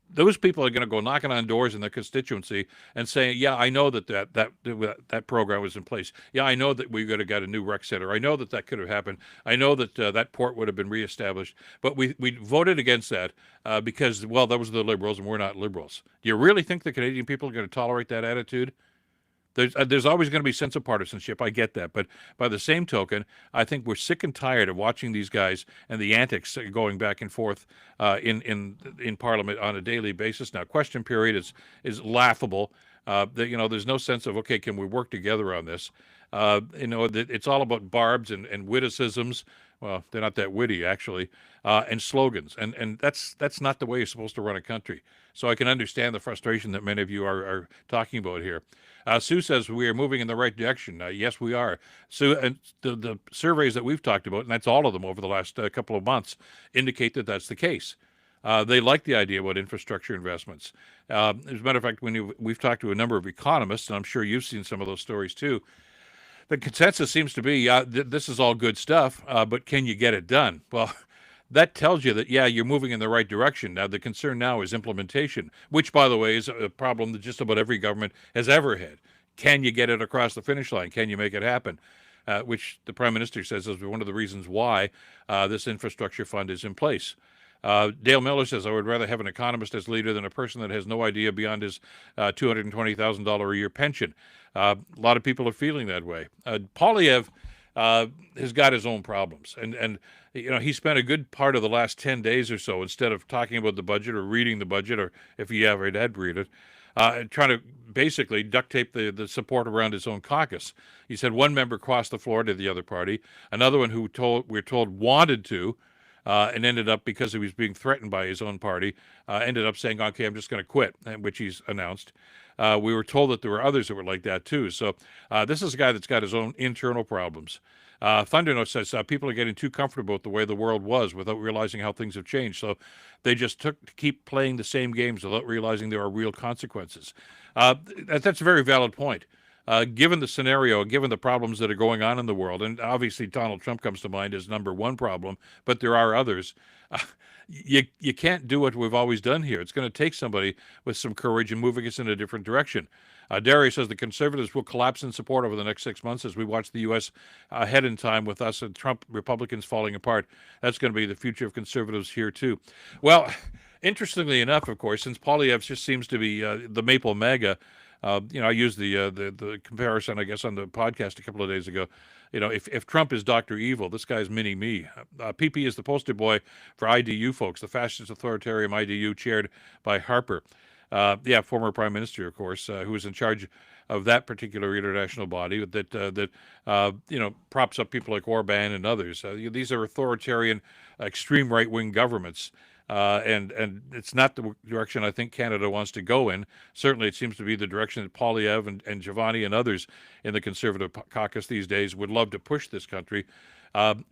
those people are going to go knocking on doors in their constituency and saying, yeah, I know that program was in place. Yeah, I know that we could have got a new rec center. I know that could have happened. I know that that port would have been reestablished. But we voted against that because, well, that was the Liberals and we're not Liberals. Do you really think the Canadian people are going to tolerate that attitude? There's always going to be a sense of partisanship. I get that. But by the same token, I think we're sick and tired of watching these guys and the antics going back and forth in Parliament on a daily basis. Now, question period is laughable. There's no sense of, okay, can we work together on this? It's all about barbs and witticisms. Well, they're not that witty, actually, and slogans. And that's not the way you're supposed to run a country. So I can understand the frustration that many of you are talking about here. Sue says we are moving in the right direction. Yes, we are. Sue, and the surveys that we've talked about, and that's all of them over the last couple of months, indicate that that's the case. They like the idea about infrastructure investments. As a matter of fact, we've talked to a number of economists, and I'm sure you've seen some of those stories too, the consensus seems to be, this is all good stuff, but can you get it done? Well, that tells you that, yeah, you're moving in the right direction. Now, the concern now is implementation, which, by the way, is a problem that just about every government has ever had. Can you get it across the finish line? Can you make it happen? Which the Prime Minister says is one of the reasons why this infrastructure fund is in place. Dale Miller says, I would rather have an economist as leader than a person that has no idea beyond his $220,000 a year pension. A lot of people are feeling that way. Poilievre has got his own problems. And he spent a good part of the last 10 days or so, instead of talking about the budget or reading the budget, or if he ever had read it, trying to basically duct tape the support around his own caucus. He said one member crossed the floor to the other party, another one who we're told wanted to, and ended up, because he was being threatened by his own party, ended up saying, okay, I'm just going to quit, which he's announced. We were told that there were others that were like that too. So this is a guy that's got his own internal problems. Thundernote says people are getting too comfortable with the way the world was without realizing how things have changed. So they just keep playing the same games without realizing there are real consequences. That's a very valid point. Given the scenario, given the problems that are going on in the world, and obviously Donald Trump comes to mind as number one problem, but there are others. You can't do what we've always done here. It's going to take somebody with some courage and moving us in a different direction. Darius says the Conservatives will collapse in support over the next 6 months as we watch the U.S. Ahead in time, with us and Trump Republicans falling apart. That's going to be the future of Conservatives here too. Well, interestingly enough, of course, since Poilievre just seems to be the Maple MAGA, I used the comparison, I guess, on the podcast a couple of days ago. If Trump is Dr. Evil, this guy's mini-me. PP is the poster boy for IDU folks, the fascist authoritarian IDU chaired by Harper. Former Prime Minister, of course, who was in charge of that particular international body that props up people like Orban and others. These are authoritarian, extreme right-wing governments. And it's not the direction I think Canada wants to go in. Certainly, it seems to be the direction that Poilievre and Giovanni and others in the Conservative caucus these days would love to push this country. And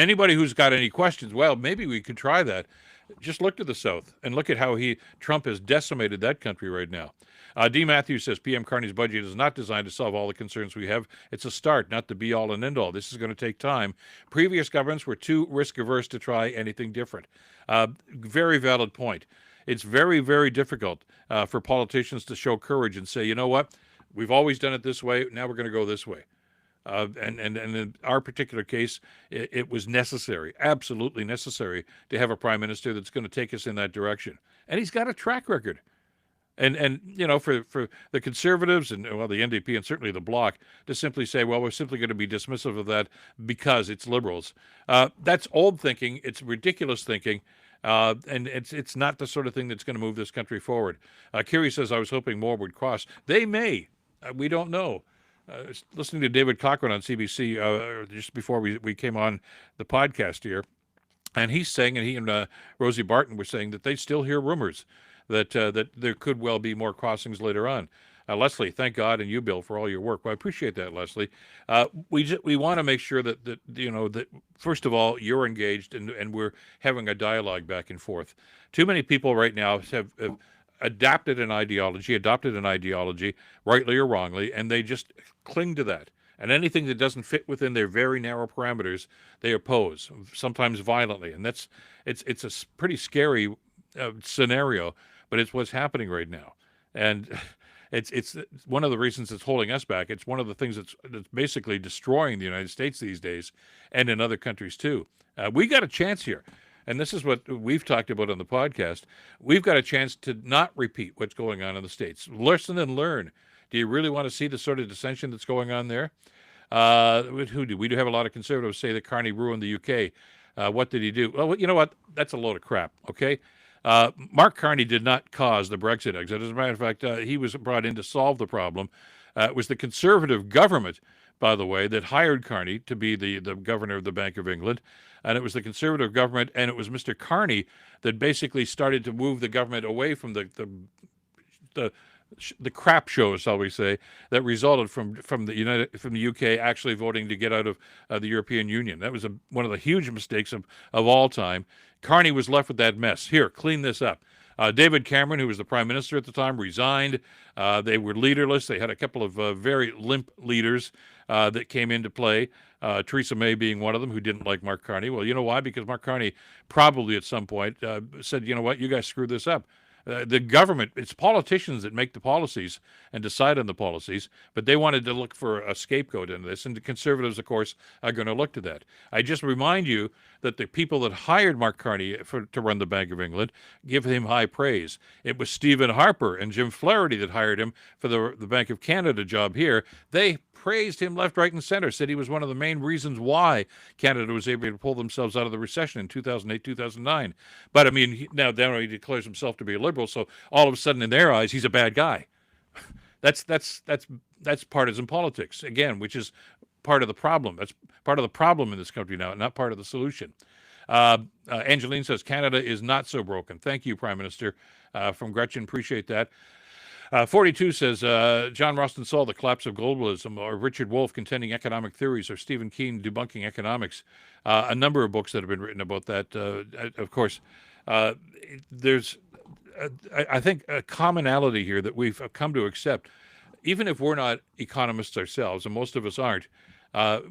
anybody who's got any questions, well, maybe we could try that. Just look to the South and look at how Trump has decimated that country right now. D. Matthews says PM Carney's budget is not designed to solve all the concerns we have. It's a start, not the be-all and end-all. This is going to take time. Previous governments were too risk-averse to try anything different. Very valid point. It's very, very difficult for politicians to show courage and say, you know what, we've always done it this way, now we're going to go this way. And in our particular case, it was necessary, absolutely necessary, to have a prime minister that's going to take us in that direction. And he's got a track record. And for the Conservatives and, well, the NDP and certainly the Bloc to simply say, well, we're simply going to be dismissive of that because it's Liberals. That's old thinking. It's ridiculous thinking. And it's not the sort of thing that's going to move this country forward. Kiri says, I was hoping more would cross. They may. We don't know. listening to David Cochran on CBC just before we came on the podcast here, and he's saying, and he and Rosie Barton were saying that they still hear rumors that there could well be more crossings later on. Leslie, thank God, and you, Bill, for all your work. Well, I appreciate that, Leslie. We want to make sure that first of all, you're engaged and we're having a dialogue back and forth. Too many people right now have adopted an ideology, rightly or wrongly, and they just cling to that. And anything that doesn't fit within their very narrow parameters, they oppose, sometimes violently. And it's a pretty scary scenario, but it's what's happening right now. And it's one of the reasons that's holding us back. It's one of the things that's basically destroying the United States these days, and in other countries too. We got a chance here, and this is what we've talked about on the podcast. We've got a chance to not repeat what's going on in the States. Listen and learn. Do you really want to see the sort of dissension that's going on there? We do have a lot of conservatives say that Carney ruined the UK. What did he do? Well, you know what? That's a load of crap, okay? Mark Carney did not cause the Brexit exit. As a matter of fact, he was brought in to solve the problem. It was the Conservative government, by the way, that hired Carney to be the governor of the Bank of England. And it was the Conservative government, and it was Mr. Carney that basically started to move the government away from the crap show, shall we say, that resulted from the UK actually voting to get out of the European Union. That was one of the huge mistakes of all time. Carney was left with that mess. Here, clean this up. David Cameron, who was the prime minister at the time, resigned. They were leaderless. They had a couple of very limp leaders that came into play. Theresa May being one of them, who didn't like Mark Carney. Well, you know why? Because Mark Carney probably at some point said, you know what, you guys screwed this up. The government, it's politicians that make the policies and decide on the policies, but they wanted to look for a scapegoat in this, and the Conservatives, of course, are going to look to that. I just remind you that the people that hired Mark Carney to run the Bank of England give him high praise. It was Stephen Harper and Jim Flaherty that hired him for the Bank of Canada job here. They praised him left, right, and center, said he was one of the main reasons why Canada was able to pull themselves out of the recession in 2008, 2009. But, I mean, now he declares himself to be a liberal, so all of a sudden, in their eyes, he's a bad guy. That's partisan politics, again, which is part of the problem. That's part of the problem in this country now, not part of the solution. Angeline says, Canada is not so broken. Thank you, Prime Minister, from Gretchen. Appreciate that. 42 says, John Roston saw The Collapse of Globalism, or Richard Wolff Contending Economic Theories, or Stephen Keen Debunking Economics. A number of books that have been written about that. Of course, there's, I think, a commonality here that we've come to accept. Even if we're not economists ourselves, and most of us aren't,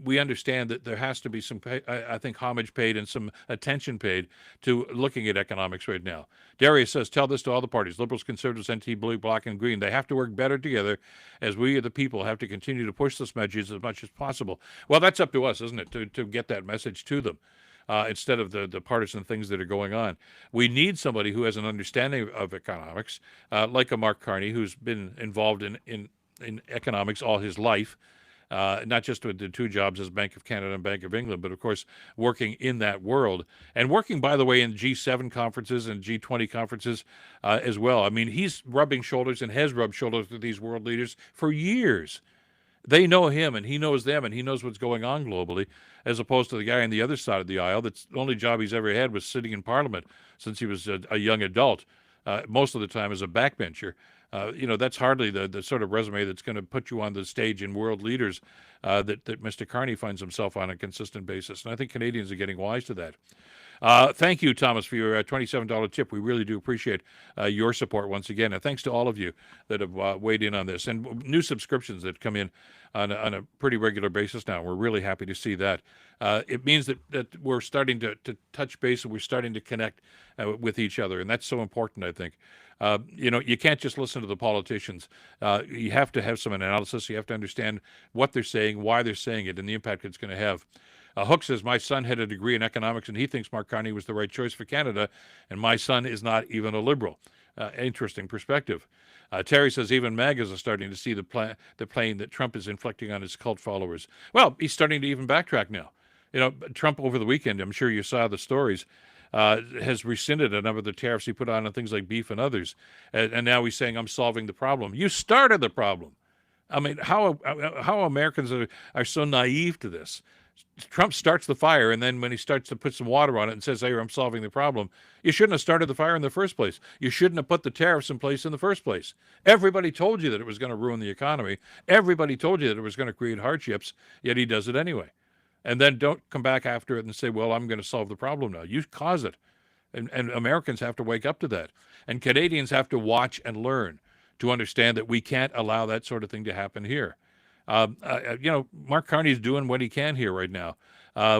we understand that there has to be some, I think, homage paid and some attention paid to looking at economics right now. Darius says, tell this to all the parties, Liberals, Conservatives, NT, Blue, Black, and Green. They have to work better together, as we, the people, have to continue to push this message as much as possible. Well, that's up to us, isn't it, to get that message to them, instead of the partisan things that are going on. We need somebody who has an understanding of economics, like a Mark Carney, who's been involved in economics all his life. Not just with the two jobs as Bank of Canada and Bank of England, but of course working in that world, and working, by the way, in G7 conferences and G20 conferences as well. I mean, he's rubbing shoulders and has rubbed shoulders with these world leaders for years. They know him, and he knows them, and he knows what's going on globally, as opposed to the guy on the other side of the aisle. That's the only job he's ever had was sitting in Parliament since he was a young adult, most of the time as a backbencher. That's hardly the sort of resume that's going to put you on the stage in world leaders that Mr. Carney finds himself on a consistent basis. And I think Canadians are getting wise to that. Thank you, Thomas, for your $27 tip. We really do appreciate your support once again. And thanks to all of you that have weighed in on this. And new subscriptions that come in on a pretty regular basis now. We're really happy to see that. It means that we're starting to touch base, and we're starting to connect with each other. And that's so important, I think. You can't just listen to the politicians. You have to have some analysis. You have to understand what they're saying, why they're saying it, and the impact it's going to have. Hook says, my son had a degree in economics, and he thinks Mark Carney was the right choice for Canada, and my son is not even a liberal. Interesting perspective. Terry says, even MAGAs are starting to see the pain that Trump is inflicting on his cult followers. Well, he's starting to even backtrack now. Trump over the weekend, I'm sure you saw the stories, has rescinded a number of the tariffs he put on things like beef and others. And now he's saying, I'm solving the problem. You started the problem. I mean, how Americans are so naive to this. Trump starts the fire, and then when he starts to put some water on it and says, hey, I'm solving the problem, you shouldn't have started the fire in the first place. You shouldn't have put the tariffs in place in the first place. Everybody told you that it was going to ruin the economy. Everybody told you that it was going to create hardships, yet he does it anyway. And then don't come back after it and say, well, I'm going to solve the problem now. You caused it. And Americans have to wake up to that. And Canadians have to watch and learn to understand that we can't allow that sort of thing to happen here. Mark Carney's doing what he can here right now.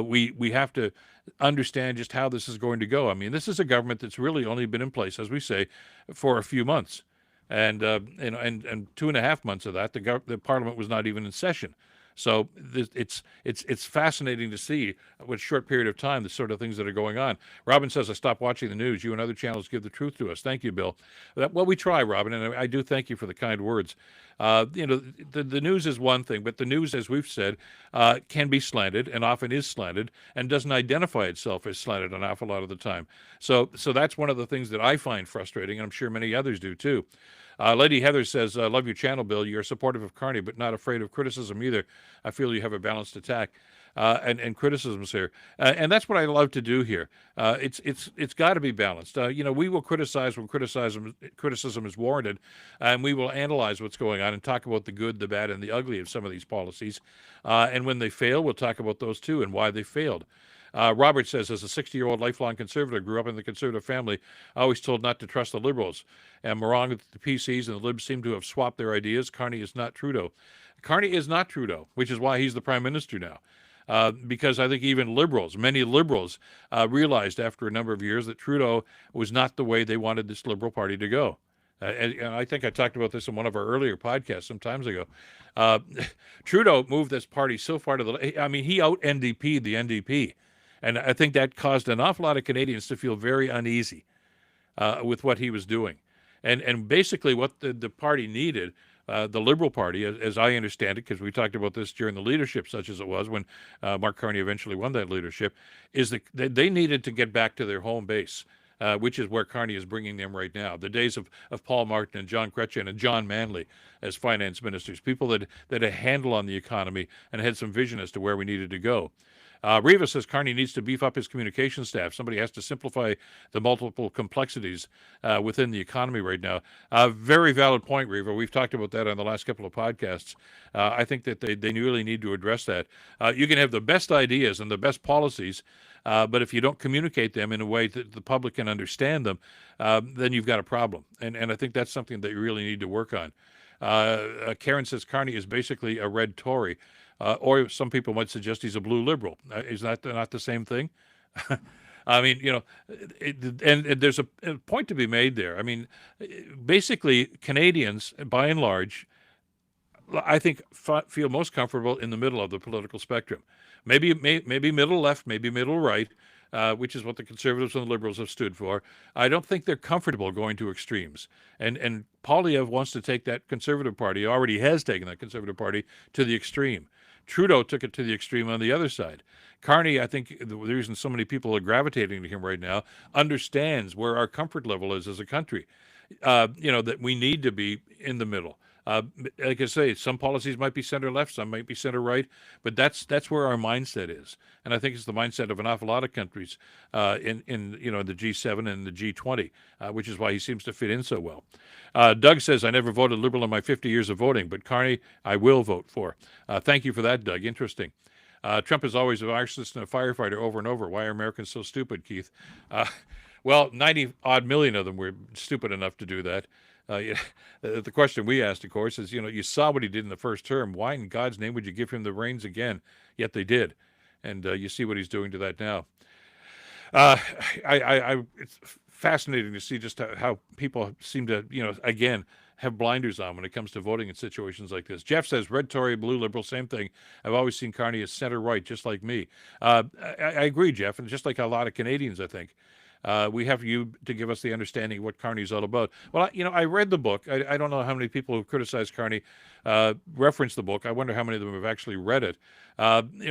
We have to understand just how this is going to go. I mean, this is a government that's really only been in place, as we say, for a few months, and 2.5 months of that, the Parliament was not even in session. So it's fascinating to see with a short period of time the sort of things that are going on. Robin says, I stopped watching the news. You and other channels give the truth to us. Thank you, Bill. Well, we try, Robin, and I do thank you for the kind words. The news is one thing, but the news, as we've said, can be slanted and often is slanted and doesn't identify itself as slanted an awful lot of the time. So that's one of the things that I find frustrating, and I'm sure many others do too. Lady Heather says, love your channel, Bill. You're supportive of Carney, but not afraid of criticism either. I feel you have a balanced attack and criticisms here. And that's what I love to do here. It's got to be balanced. We will criticize when criticism is warranted, and we will analyze what's going on and talk about the good, the bad, and the ugly of some of these policies. And when they fail, we'll talk about those too and why they failed. Robert says, as a 60-year-old lifelong conservative, grew up in the conservative family, I always told not to trust the Liberals. Am I wrong that the PCs and the Libs seem to have swapped their ideas? Carney is not Trudeau. Carney is not Trudeau, which is why he's the Prime Minister now. Because I think even Liberals, many Liberals, realized after a number of years that Trudeau was not the way they wanted this Liberal Party to go. And I think I talked about this in one of our earlier podcasts some times ago. Trudeau moved this party so far to he out NDP'd the NDP. And I think that caused an awful lot of Canadians to feel very uneasy with what he was doing. And basically what the party needed, the Liberal Party, as I understand it, because we talked about this during the leadership, such as it was when Mark Carney eventually won that leadership, is that they needed to get back to their home base, which is where Carney is bringing them right now. The days of Paul Martin and John Chrétien and John Manley as finance ministers, people that had a handle on the economy and had some vision as to where we needed to go. Reva says Carney needs to beef up his communication staff. Somebody has to simplify the multiple complexities within the economy right now. Very valid point, Reva. We've talked about that on the last couple of podcasts. I think that they really need to address that. You can have the best ideas and the best policies, but if you don't communicate them in a way that the public can understand them, then you've got a problem. And I think that's something that you really need to work on. Karen says Carney is basically a red Tory. Or some people might suggest he's a blue Liberal. Is that not the same thing? I mean, and there's a point to be made there. I mean, basically, Canadians, by and large, I think feel most comfortable in the middle of the political spectrum. Maybe middle left, maybe middle right, which is what the Conservatives and the Liberals have stood for. I don't think they're comfortable going to extremes. And Poilievre wants to take that Conservative Party, already has taken that Conservative Party to the extreme. Trudeau took it to the extreme on the other side. Carney, I think the reason so many people are gravitating to him right now, understands where our comfort level is as a country. That we need to be in the middle. Like I say, some policies might be center left, some might be center right, but that's where our mindset is, and I think it's the mindset of an awful lot of countries in the G7 and the G20, which is why he seems to fit in so well. Doug says, I never voted Liberal in my 50 years of voting, but Carney I will vote for. Thank you for that, Doug. Interesting. Trump is always a Marxist and a firefighter over and over. Why are Americans so stupid, Keith? Well, 90-odd million of them were stupid enough to do that. The question we asked, of course, is, you saw what he did in the first term. Why in God's name would you give him the reins again? Yet they did. And you see what he's doing to that now. It's fascinating to see just how people seem to, again, have blinders on when it comes to voting in situations like this. Jeff says, red Tory, blue Liberal, same thing. I've always seen Carney as center-right, just like me. I agree, Jeff, and just like a lot of Canadians, I think. We have you to give us the understanding of what Carney's all about. Well, I read the book. I don't know how many people who criticized Carney reference the book. I wonder how many of them have actually read it.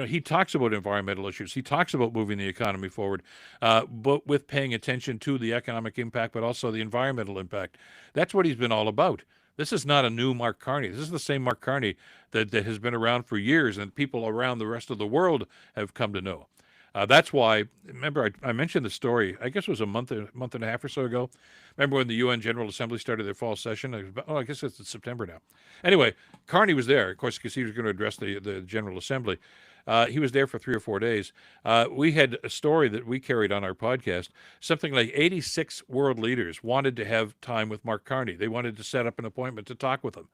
He talks about environmental issues. He talks about moving the economy forward, but with paying attention to the economic impact, but also the environmental impact. That's what he's been all about. This is not a new Mark Carney. This is the same Mark Carney that has been around for years and people around the rest of the world have come to know. That's why, remember, I mentioned the story, I guess it was a month and a half or so ago. Remember when the UN General Assembly started their fall session? I guess it's in September now. Anyway, Carney was there, of course, because he was going to address the General Assembly. He was there for 3 or 4 days. We had a story that we carried on our podcast. Something like 86 world leaders wanted to have time with Mark Carney. They wanted to set up an appointment to talk with him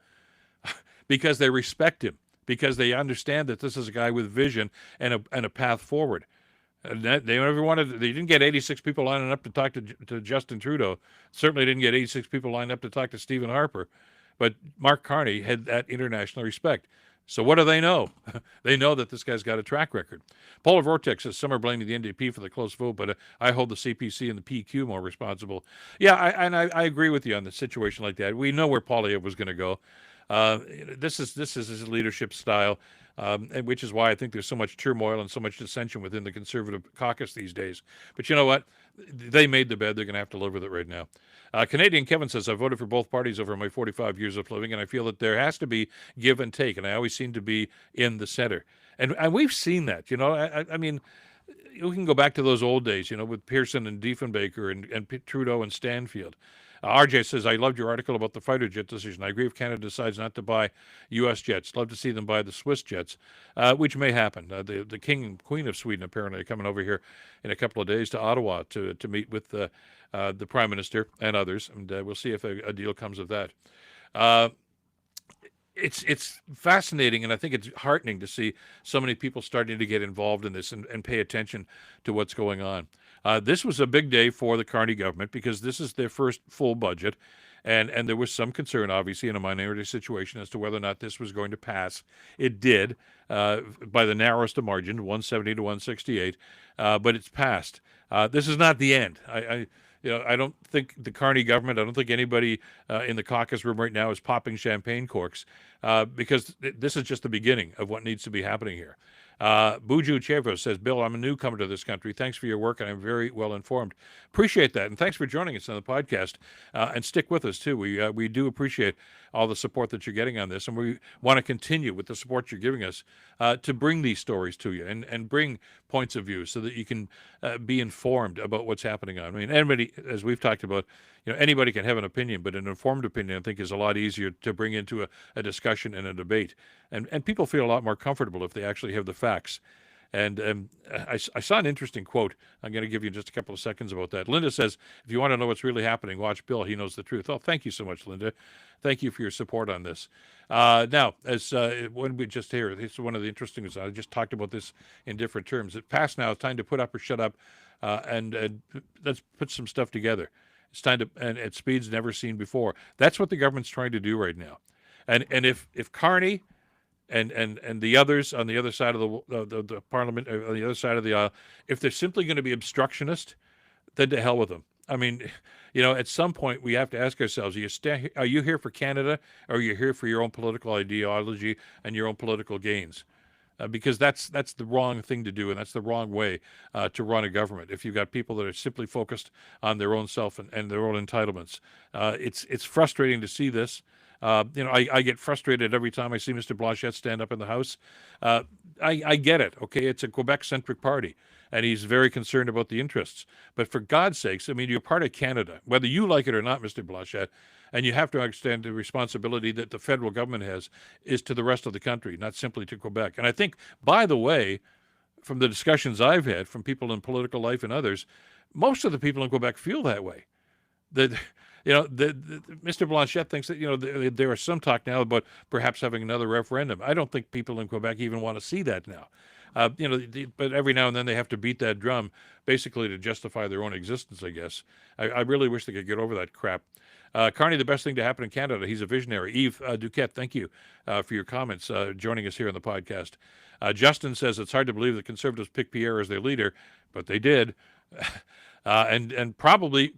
because they respect him, because they understand that this is a guy with vision and a path forward. They didn't get 86 people lining up to talk to Justin Trudeau. Certainly didn't get 86 people lined up to talk to Stephen Harper. But Mark Carney had that international respect. So what do they know? They know that this guy's got a track record. Polar Vortex says some are blaming the NDP for the close vote, but I hold the CPC and the PQ more responsible. Yeah, I agree with you on the situation like that. We know where Poilievre was going to go. This is his leadership style, which is why I think there's so much turmoil and so much dissension within the Conservative caucus these days. But you know what? They made the bed. They're going to have to live with it right now. Canadian Kevin says, I voted for both parties over my 45 years of living, and I feel that there has to be give and take, and I always seem to be in the center. And we've seen that, I mean, we can go back to those old days, with Pearson and Diefenbaker and Trudeau and Stanfield. RJ says, I loved your article about the fighter jet decision. I agree if Canada decides not to buy U.S. jets. Love to see them buy the Swiss jets, which may happen. The King and Queen of Sweden apparently are coming over here in a couple of days to Ottawa to meet with the Prime Minister and others, and we'll see if a deal comes of that. It's fascinating, and I think it's heartening to see so many people starting to get involved in this and pay attention to what's going on. This was a big day for the Carney government because this is their first full budget, and there was some concern, obviously, in a minority situation as to whether or not this was going to pass. It did by the narrowest of margin, 170 to 168, but it's passed. This is not the end. I don't think the Carney government, I don't think anybody in the caucus room right now is popping champagne corks because this is just the beginning of what needs to be happening here. Buju Chevo says, Bill, I'm a newcomer to this country. Thanks for your work, and I'm very well informed. Appreciate that, and thanks for joining us on the podcast. And stick with us, too. We do appreciate all the support that you're getting on this, and we want to continue with the support you're giving us to bring these stories to you and bring points of view so that you can be informed about what's happening on. I mean, anybody, as we've talked about, anybody can have an opinion, but an informed opinion, I think, is a lot easier to bring into a discussion and a debate. And people feel a lot more comfortable if they actually have the facts. And I saw an interesting quote. I'm going to give you just a couple of seconds about that. Linda says, if you want to know what's really happening, watch Bill. He knows the truth. Oh, thank you so much, Linda. Thank you for your support on this. Now, as when we just hear, it's one of the interesting things. I just talked about this in different terms. It passed now. It's time to put up or shut up, and let's put some stuff together. It's time to, and at speeds never seen before. That's what the government's trying to do right now. And if Carney and the others on the other side of the parliament, on the other side of the aisle, if they're simply going to be obstructionist, then to hell with them. I mean, at some point we have to ask ourselves: are you here for Canada, or are you here for your own political ideology and your own political gains? Because that's the wrong thing to do, and that's the wrong way to run a government. If you've got people that are simply focused on their own self and their own entitlements, it's frustrating to see this. I get frustrated every time I see Mr. Blanchet stand up in the House. I get it, okay? It's a Quebec-centric party, and he's very concerned about the interests. But for God's sakes, I mean, you're part of Canada, whether you like it or not, Mr. Blanchet, and you have to understand the responsibility that the federal government has is to the rest of the country, not simply to Quebec. And I think, by the way, from the discussions I've had from people in political life and others, most of the people in Quebec feel that way. That Mr. Blanchet thinks that there is some talk now about perhaps having another referendum. I don't think people in Quebec even want to see that now. But every now and then they have to beat that drum, basically to justify their own existence, I guess. I really wish they could get over that crap. Carney, the best thing to happen in Canada. He's a visionary. Yves Duquette, thank you for your comments, joining us here on the podcast. Justin says it's hard to believe the Conservatives picked Pierre as their leader, but they did. And probably,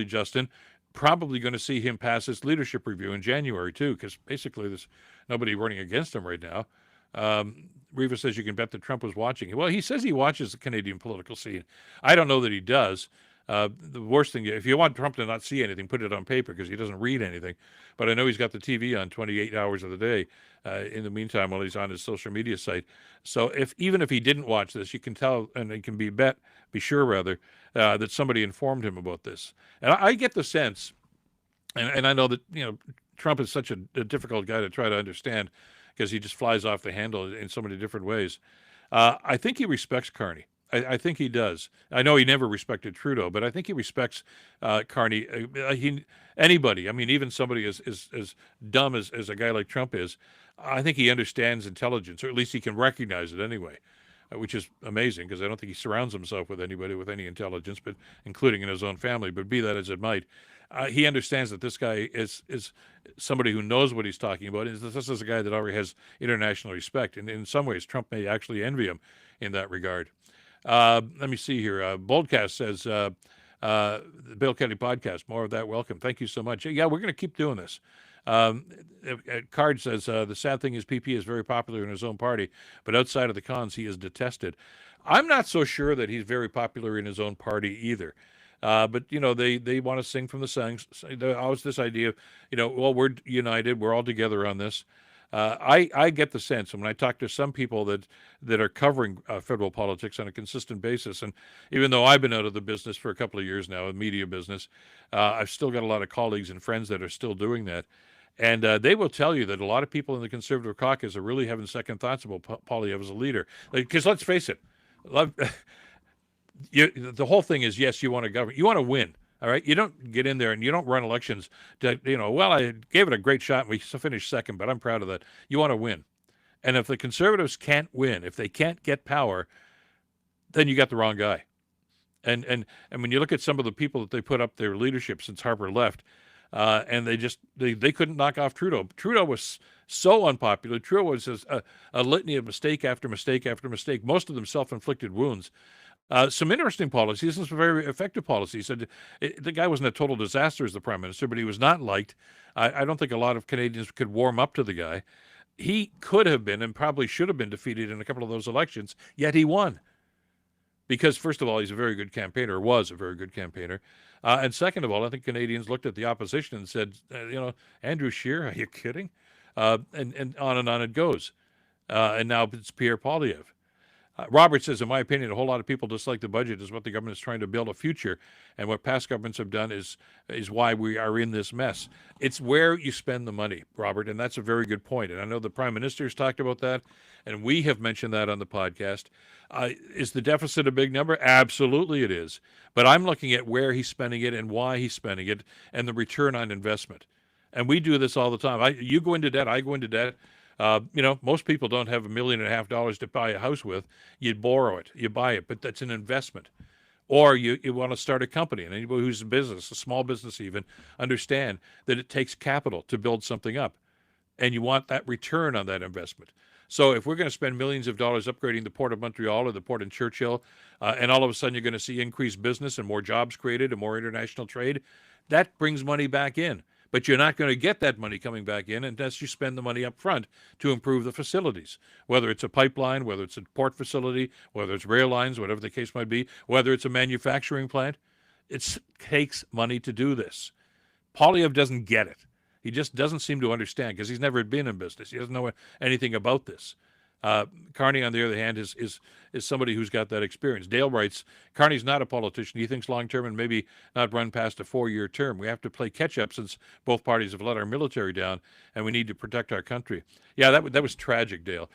Justin, probably going to see him pass his leadership review in January, too, because basically there's nobody running against him right now. Riva says you can bet that Trump was watching. Well, he says he watches the Canadian political scene. I don't know that he does. The worst thing, if you want Trump to not see anything, put it on paper because he doesn't read anything. But I know he's got the TV on 28 hours of the day in the meantime while he's on his social media site. So even if he didn't watch this, you can tell, and it can be sure that somebody informed him about this. And I get the sense, and I know that, Trump is such a difficult guy to try to understand because he just flies off the handle in so many different ways. I think he respects Carney. I think he does. I know he never respected Trudeau, but I think he respects Carney. Anybody, I mean, even somebody as dumb as a guy like Trump is, I think he understands intelligence, or at least he can recognize it anyway, which is amazing because I don't think he surrounds himself with anybody with any intelligence, but including in his own family. But be that as it might, he understands that this guy is somebody who knows what he's talking about. This is a guy that already has international respect, and in some ways, Trump may actually envy him in that regard. Let me see here. Boldcast says, the Bill Kelly podcast, more of that, welcome. Thank you so much. Yeah, we're going to keep doing this. Card says, the sad thing is PP is very popular in his own party, but outside of the cons, he is detested. I'm not so sure that he's very popular in his own party either. But, they want to sing from the songs. There's always this idea of, well, we're united. We're all together on this. I get the sense, and when I talk to some people that are covering federal politics on a consistent basis, and even though I've been out of the business for a couple of years now, media business, I've still got a lot of colleagues and friends that are still doing that. And they will tell you that a lot of people in the Conservative caucus are really having second thoughts about Poilievre as a leader. Because let's face it, the whole thing is, yes, you want to govern. You want to win. All right, you don't get in there and you don't run elections to, well, I gave it a great shot and we finished second, but I'm proud of that. You want to win. And if the Conservatives can't win, if they can't get power, then you got the wrong guy. And when you look at some of the people that they put up their leadership since Harper left, and they couldn't knock off Trudeau. Trudeau was so unpopular. Trudeau was a litany of mistake after mistake after mistake, most of them self-inflicted wounds. Some interesting policies and some very effective policies. The guy wasn't a total disaster as the prime minister, but he was not liked. I don't think a lot of Canadians could warm up to the guy. He could have been and probably should have been defeated in a couple of those elections, yet he won. Because, first of all, he's a very good campaigner, was a very good campaigner. And second of all, I think Canadians looked at the opposition and said, Andrew Scheer, are you kidding? And on it goes. And now it's Pierre Poilievre. Robert says, in my opinion, a whole lot of people dislike the budget is what the government is trying to build a future. And what past governments have done is why we are in this mess. It's where you spend the money, Robert, and that's a very good point. And I know the Prime Minister has talked about that, and we have mentioned that on the podcast. Is the deficit a big number? Absolutely it is. But I'm looking at where he's spending it and why he's spending it and the return on investment. And we do this all the time. You go into debt, I go into debt. Most people don't have $1.5 million to buy a house with. You borrow it, you buy it, but that's an investment. Or you want to start a company, and anybody who's in business, a small business even, understand that it takes capital to build something up, and you want that return on that investment. So if we're going to spend millions of dollars upgrading the Port of Montreal or the Port in Churchill, and all of a sudden you're going to see increased business and more jobs created and more international trade, that brings money back in. But you're not going to get that money coming back in unless you spend the money up front to improve the facilities, whether it's a pipeline, whether it's a port facility, whether it's rail lines, whatever the case might be, whether it's a manufacturing plant. It takes money to do this. Poilievre doesn't get it. He just doesn't seem to understand because he's never been in business. He doesn't know anything about this. Carney, on the other hand, is somebody who's got that experience. Dale writes, Carney's not a politician. He thinks long-term and maybe not run past a 4-year term. We have to play catch-up since both parties have let our military down, and we need to protect our country. Yeah, that was tragic, Dale,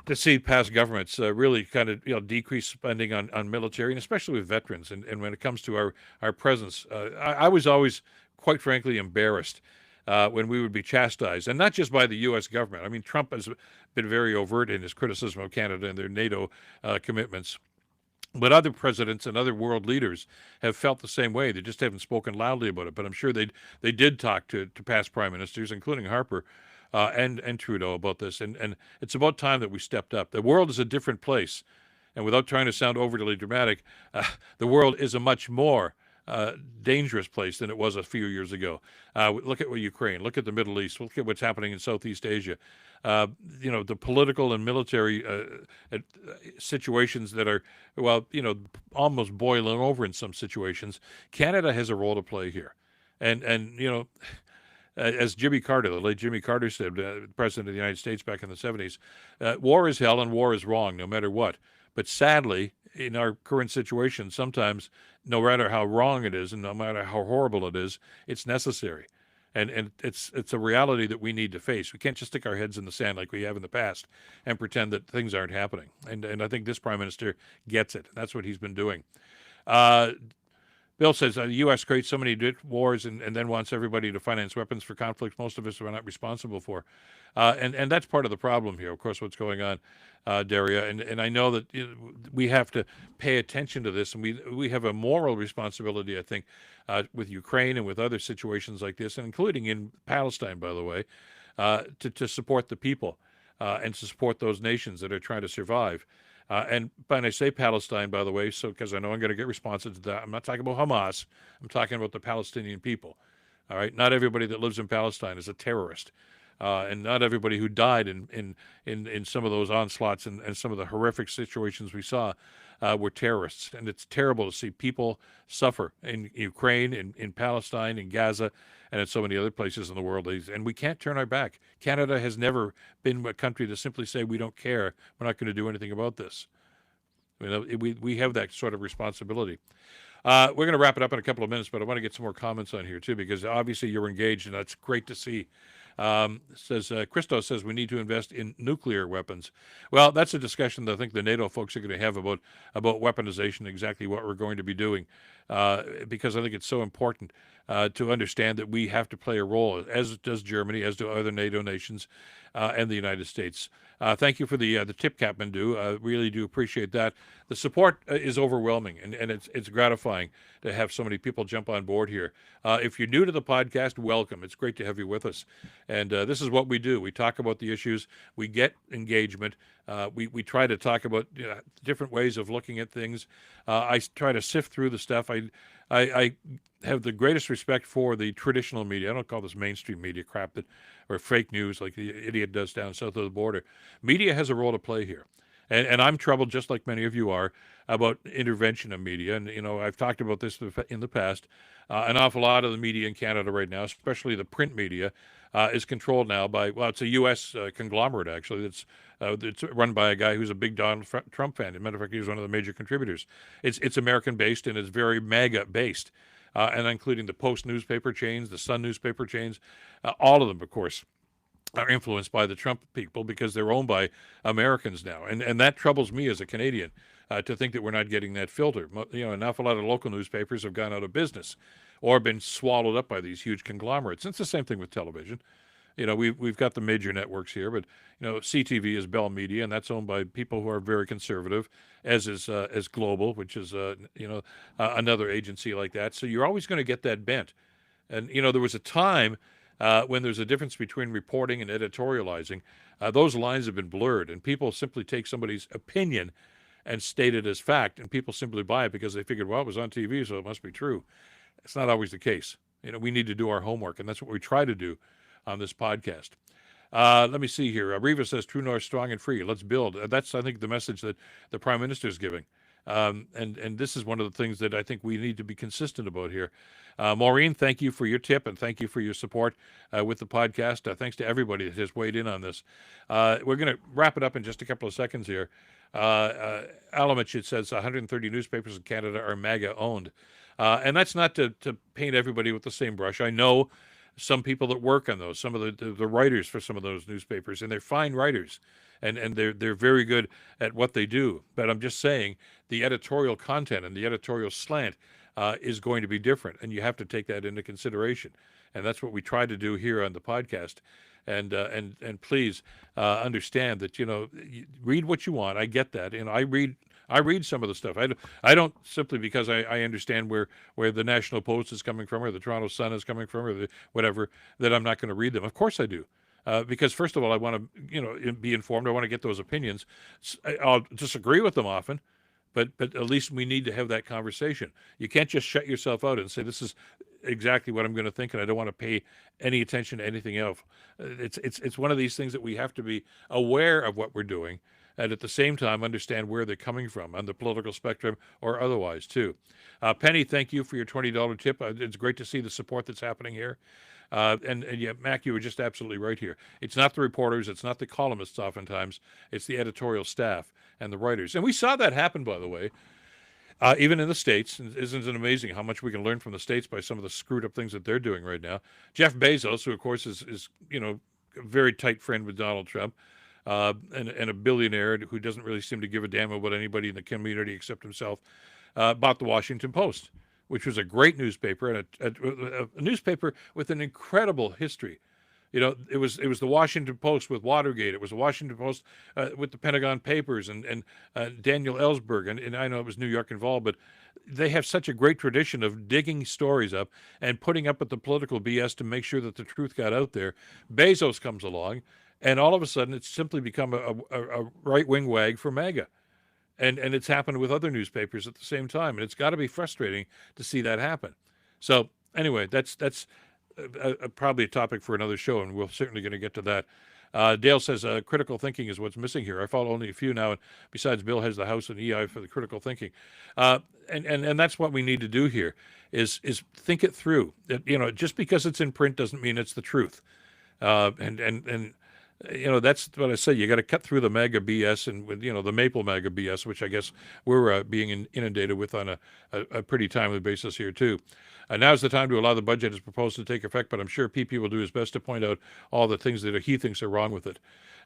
to see past governments really kind of decrease spending on military, and especially with veterans. And when it comes to our presence, I was always, quite frankly, embarrassed when we would be chastised, and not just by the U.S. government. I mean, Trump has been very overt in his criticism of Canada and their NATO commitments. But other presidents and other world leaders have felt the same way. They just haven't spoken loudly about it. But I'm sure they did talk to past prime ministers, including Harper and Trudeau, about this. And it's about time that we stepped up. The world is a different place. And without trying to sound overly dramatic, the world is a much more dangerous place than it was a few years ago. Look at Ukraine. Look at the Middle East. Look at what's happening in Southeast Asia. The political and military situations that are, almost boiling over in some situations. Canada has a role to play here. And as Jimmy Carter, the late Jimmy Carter said, President of the United States back in the 70s, war is hell and war is wrong, no matter what. But sadly, in our current situation, sometimes, no matter how wrong it is and no matter how horrible it is, it's necessary. And it's a reality that we need to face. We can't just stick our heads in the sand like we have in the past and pretend that things aren't happening. And I think this Prime Minister gets it. That's what he's been doing. Bill says the U.S. creates so many wars and then wants everybody to finance weapons for conflicts most of us are not responsible for. And that's part of the problem here, of course, what's going on, Daria. And I know that we have to pay attention to this, and we have a moral responsibility, I think, with Ukraine and with other situations like this, and including in Palestine, by the way, to support the people and to support those nations that are trying to survive. And when I say Palestine, by the way, because I know I'm going to get responses to that, I'm not talking about Hamas. I'm talking about the Palestinian people. All right, not everybody that lives in Palestine is a terrorist, and not everybody who died in some of those onslaughts and some of the horrific situations we saw were terrorists. And it's terrible to see people suffer in Ukraine, in Palestine, in Gaza, and in so many other places in the world. And we can't turn our back. Canada has never been a country to simply say, we don't care, we're not going to do anything about this. We have that sort of responsibility. We're going to wrap it up in a couple of minutes, but I want to get some more comments on here, too, because obviously you're engaged, and that's great to see. Christos says we need to invest in nuclear weapons. Well, that's a discussion that I think the NATO folks are going to have about weaponization, exactly what we're going to be doing, because I think it's so important to understand that we have to play a role, as does Germany, as do other NATO nations, and the United States. Thank you for the tip, Captain Do. Really do appreciate that. The support is overwhelming, and it's gratifying to have so many people jump on board here. If you're new to the podcast, welcome. It's great to have you with us. And this is what we do. We talk about the issues. We get engagement. We try to talk about different ways of looking at things. I try to sift through the stuff. I have the greatest respect for the traditional media. I don't call this mainstream media crap or fake news like the idiot does down south of the border. Media has a role to play here. And I'm troubled, just like many of you are, about intervention of media. And, I've talked about this in the past. An awful lot of the media in Canada right now, especially the print media, is controlled now by, it's a U.S. conglomerate, actually. It's run by a guy who's a big Donald Trump fan. As a matter of fact, he was one of the major contributors. It's American-based, and it's very MAGA-based, and including the Post newspaper chains, the Sun newspaper chains, all of them, of course, are influenced by the Trump people because they're owned by Americans now. And that troubles me as a Canadian to think that we're not getting that filter. An awful lot of local newspapers have gone out of business or been swallowed up by these huge conglomerates. And it's the same thing with television. We've got the major networks here, but CTV is Bell Media, and that's owned by people who are very conservative, as Global, which is another agency like that. So you're always going to get that bent. And there was a time when there's a difference between reporting and editorializing. Those lines have been blurred, and people simply take somebody's opinion and state it as fact, and people simply buy it because they figured, well, it was on TV, so it must be true. It's not always the case. We need to do our homework, and that's what we try to do on this podcast. Let me see here. Riva says, True North, strong and free. Let's build. That's, I think, the message that the Prime Minister is giving. And this is one of the things that I think we need to be consistent about here. Maureen, thank you for your tip, and thank you for your support with the podcast. Thanks to everybody that has weighed in on this. We're going to wrap it up in just a couple of seconds here. Alamich, it says 130 newspapers in Canada are MAGA-owned. And that's not to paint everybody with the same brush. I know some people that work on those, some of the writers for some of those newspapers, and they're fine writers, and they're very good at what they do. But I'm just saying the editorial content and the editorial slant is going to be different, and you have to take that into consideration. And that's what we try to do here on the podcast. And please understand that read what you want. I get that, and I read some of the stuff. I don't simply because I understand where the National Post is coming from or the Toronto Sun is coming from or whatever, that I'm not going to read them. Of course I do. Because first of all, I want to be informed. I want to get those opinions. I'll disagree with them often, but at least we need to have that conversation. You can't just shut yourself out and say, this is exactly what I'm going to think, and I don't want to pay any attention to anything else. It's one of these things that we have to be aware of what we're doing, and at the same time understand where they're coming from on the political spectrum or otherwise too. Penny, thank you for your $20 tip. It's great to see the support that's happening here. And yeah, Mac, you were just absolutely right here. It's not the reporters, it's not the columnists oftentimes, it's the editorial staff and the writers. And we saw that happen, by the way, even in the States. Isn't it amazing how much we can learn from the States by some of the screwed up things that they're doing right now? Jeff Bezos, who of course is a very tight friend with Donald Trump, and a billionaire who doesn't really seem to give a damn about anybody in the community except himself, bought the Washington Post, which was a great newspaper, and a newspaper with an incredible history. It was the Washington Post with Watergate. It was the Washington Post with the Pentagon Papers and Daniel Ellsberg. And I know it was New York involved, but they have such a great tradition of digging stories up and putting up with the political BS to make sure that the truth got out there. Bezos comes along, and all of a sudden it's simply become a right-wing wag for MAGA. And it's happened with other newspapers at the same time. And it's got to be frustrating to see that happen. So anyway, that's probably a topic for another show, and we're certainly going to get to that. Dale says critical thinking is what's missing here. I follow only a few now, and besides, Bill has the House and EI for the critical thinking. And that's what we need to do here is think it through. Just because it's in print doesn't mean it's the truth. That's what I say. You got to cut through the MAGA BS and with the Maple MAGA BS, which I guess we're being inundated with on a pretty timely basis here too. Now's the time to allow the budget as proposed to take effect, but I'm sure PP will do his best to point out all the things that he thinks are wrong with it.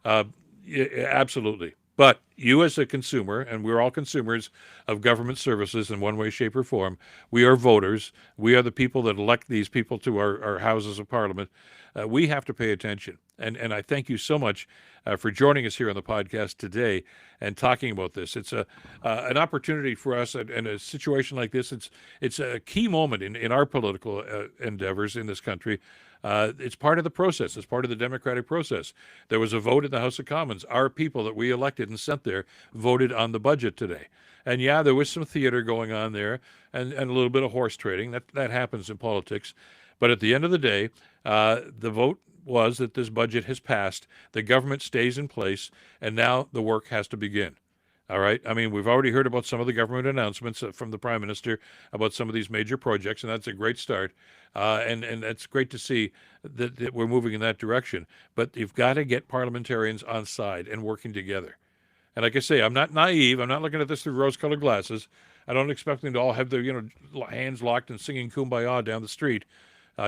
Absolutely. But you as a consumer, and we're all consumers of government services in one way, shape, or form, we are voters. We are the people that elect these people to our houses of parliament. We have to pay attention. And I thank you so much for joining us here on the podcast today and talking about this. It's an opportunity for us in a situation like this. It's a key moment in our political endeavors in this country. It's part of the process. It's part of the democratic process. There was a vote in the House of Commons. Our people that we elected and sent there voted on the budget today. And yeah, there was some theater going on there and a little bit of horse trading. That happens in politics. But at the end of the day, the vote was that this budget has passed, the government stays in place, and now the work has to begin. All right. I mean, we've already heard about some of the government announcements from the Prime Minister about some of these major projects, and that's a great start. And it's great to see that we're moving in that direction. But you've got to get parliamentarians on side and working together. And like I say, I'm not naive. I'm not looking at this through rose-colored glasses. I don't expect them to all have their hands locked and singing Kumbaya down the street.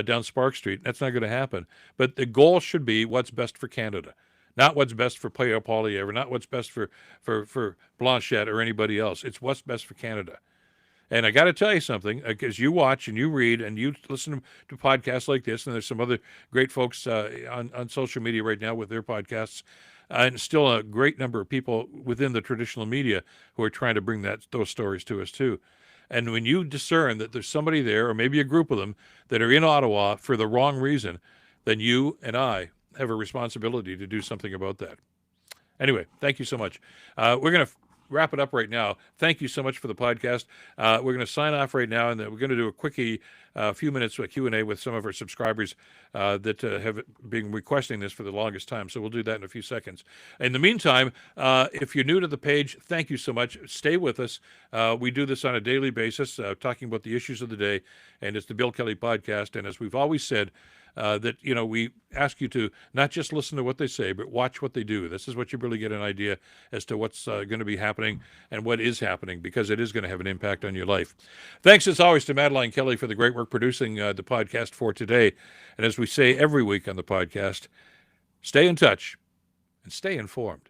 Down Spark Street. That's not going to happen. But the goal should be what's best for Canada, not what's best for Pierre Poilievre, not what's best for Blanchette or anybody else. It's what's best for Canada. And I got to tell you something, because you watch and you read and you listen to podcasts like this, and there's some other great folks on social media right now with their podcasts, and still a great number of people within the traditional media who are trying to bring those stories to us too. And when you discern that there's somebody there, or maybe a group of them, that are in Ottawa for the wrong reason, then you and I have a responsibility to do something about that. Anyway, thank you so much. We're going to wrap it up right now. Thank you so much for the podcast. We're going to sign off right now, and then we're going to do a quickie, few minutes of Q&A with some of our subscribers that have been requesting this for the longest time. So we'll do that in a few seconds. In the meantime, if you're new to the page, thank you so much. Stay with us. We do this on a daily basis, talking about the issues of the day, and it's the Bill Kelly Podcast. And as we've always said, that we ask you to not just listen to what they say, but watch what they do. This is what you really get an idea as to what's going to be happening and what is happening, because it is going to have an impact on your life. Thanks as always to Madeline Kelly for the great work producing the podcast for today. And as we say every week on the podcast, stay in touch and stay informed.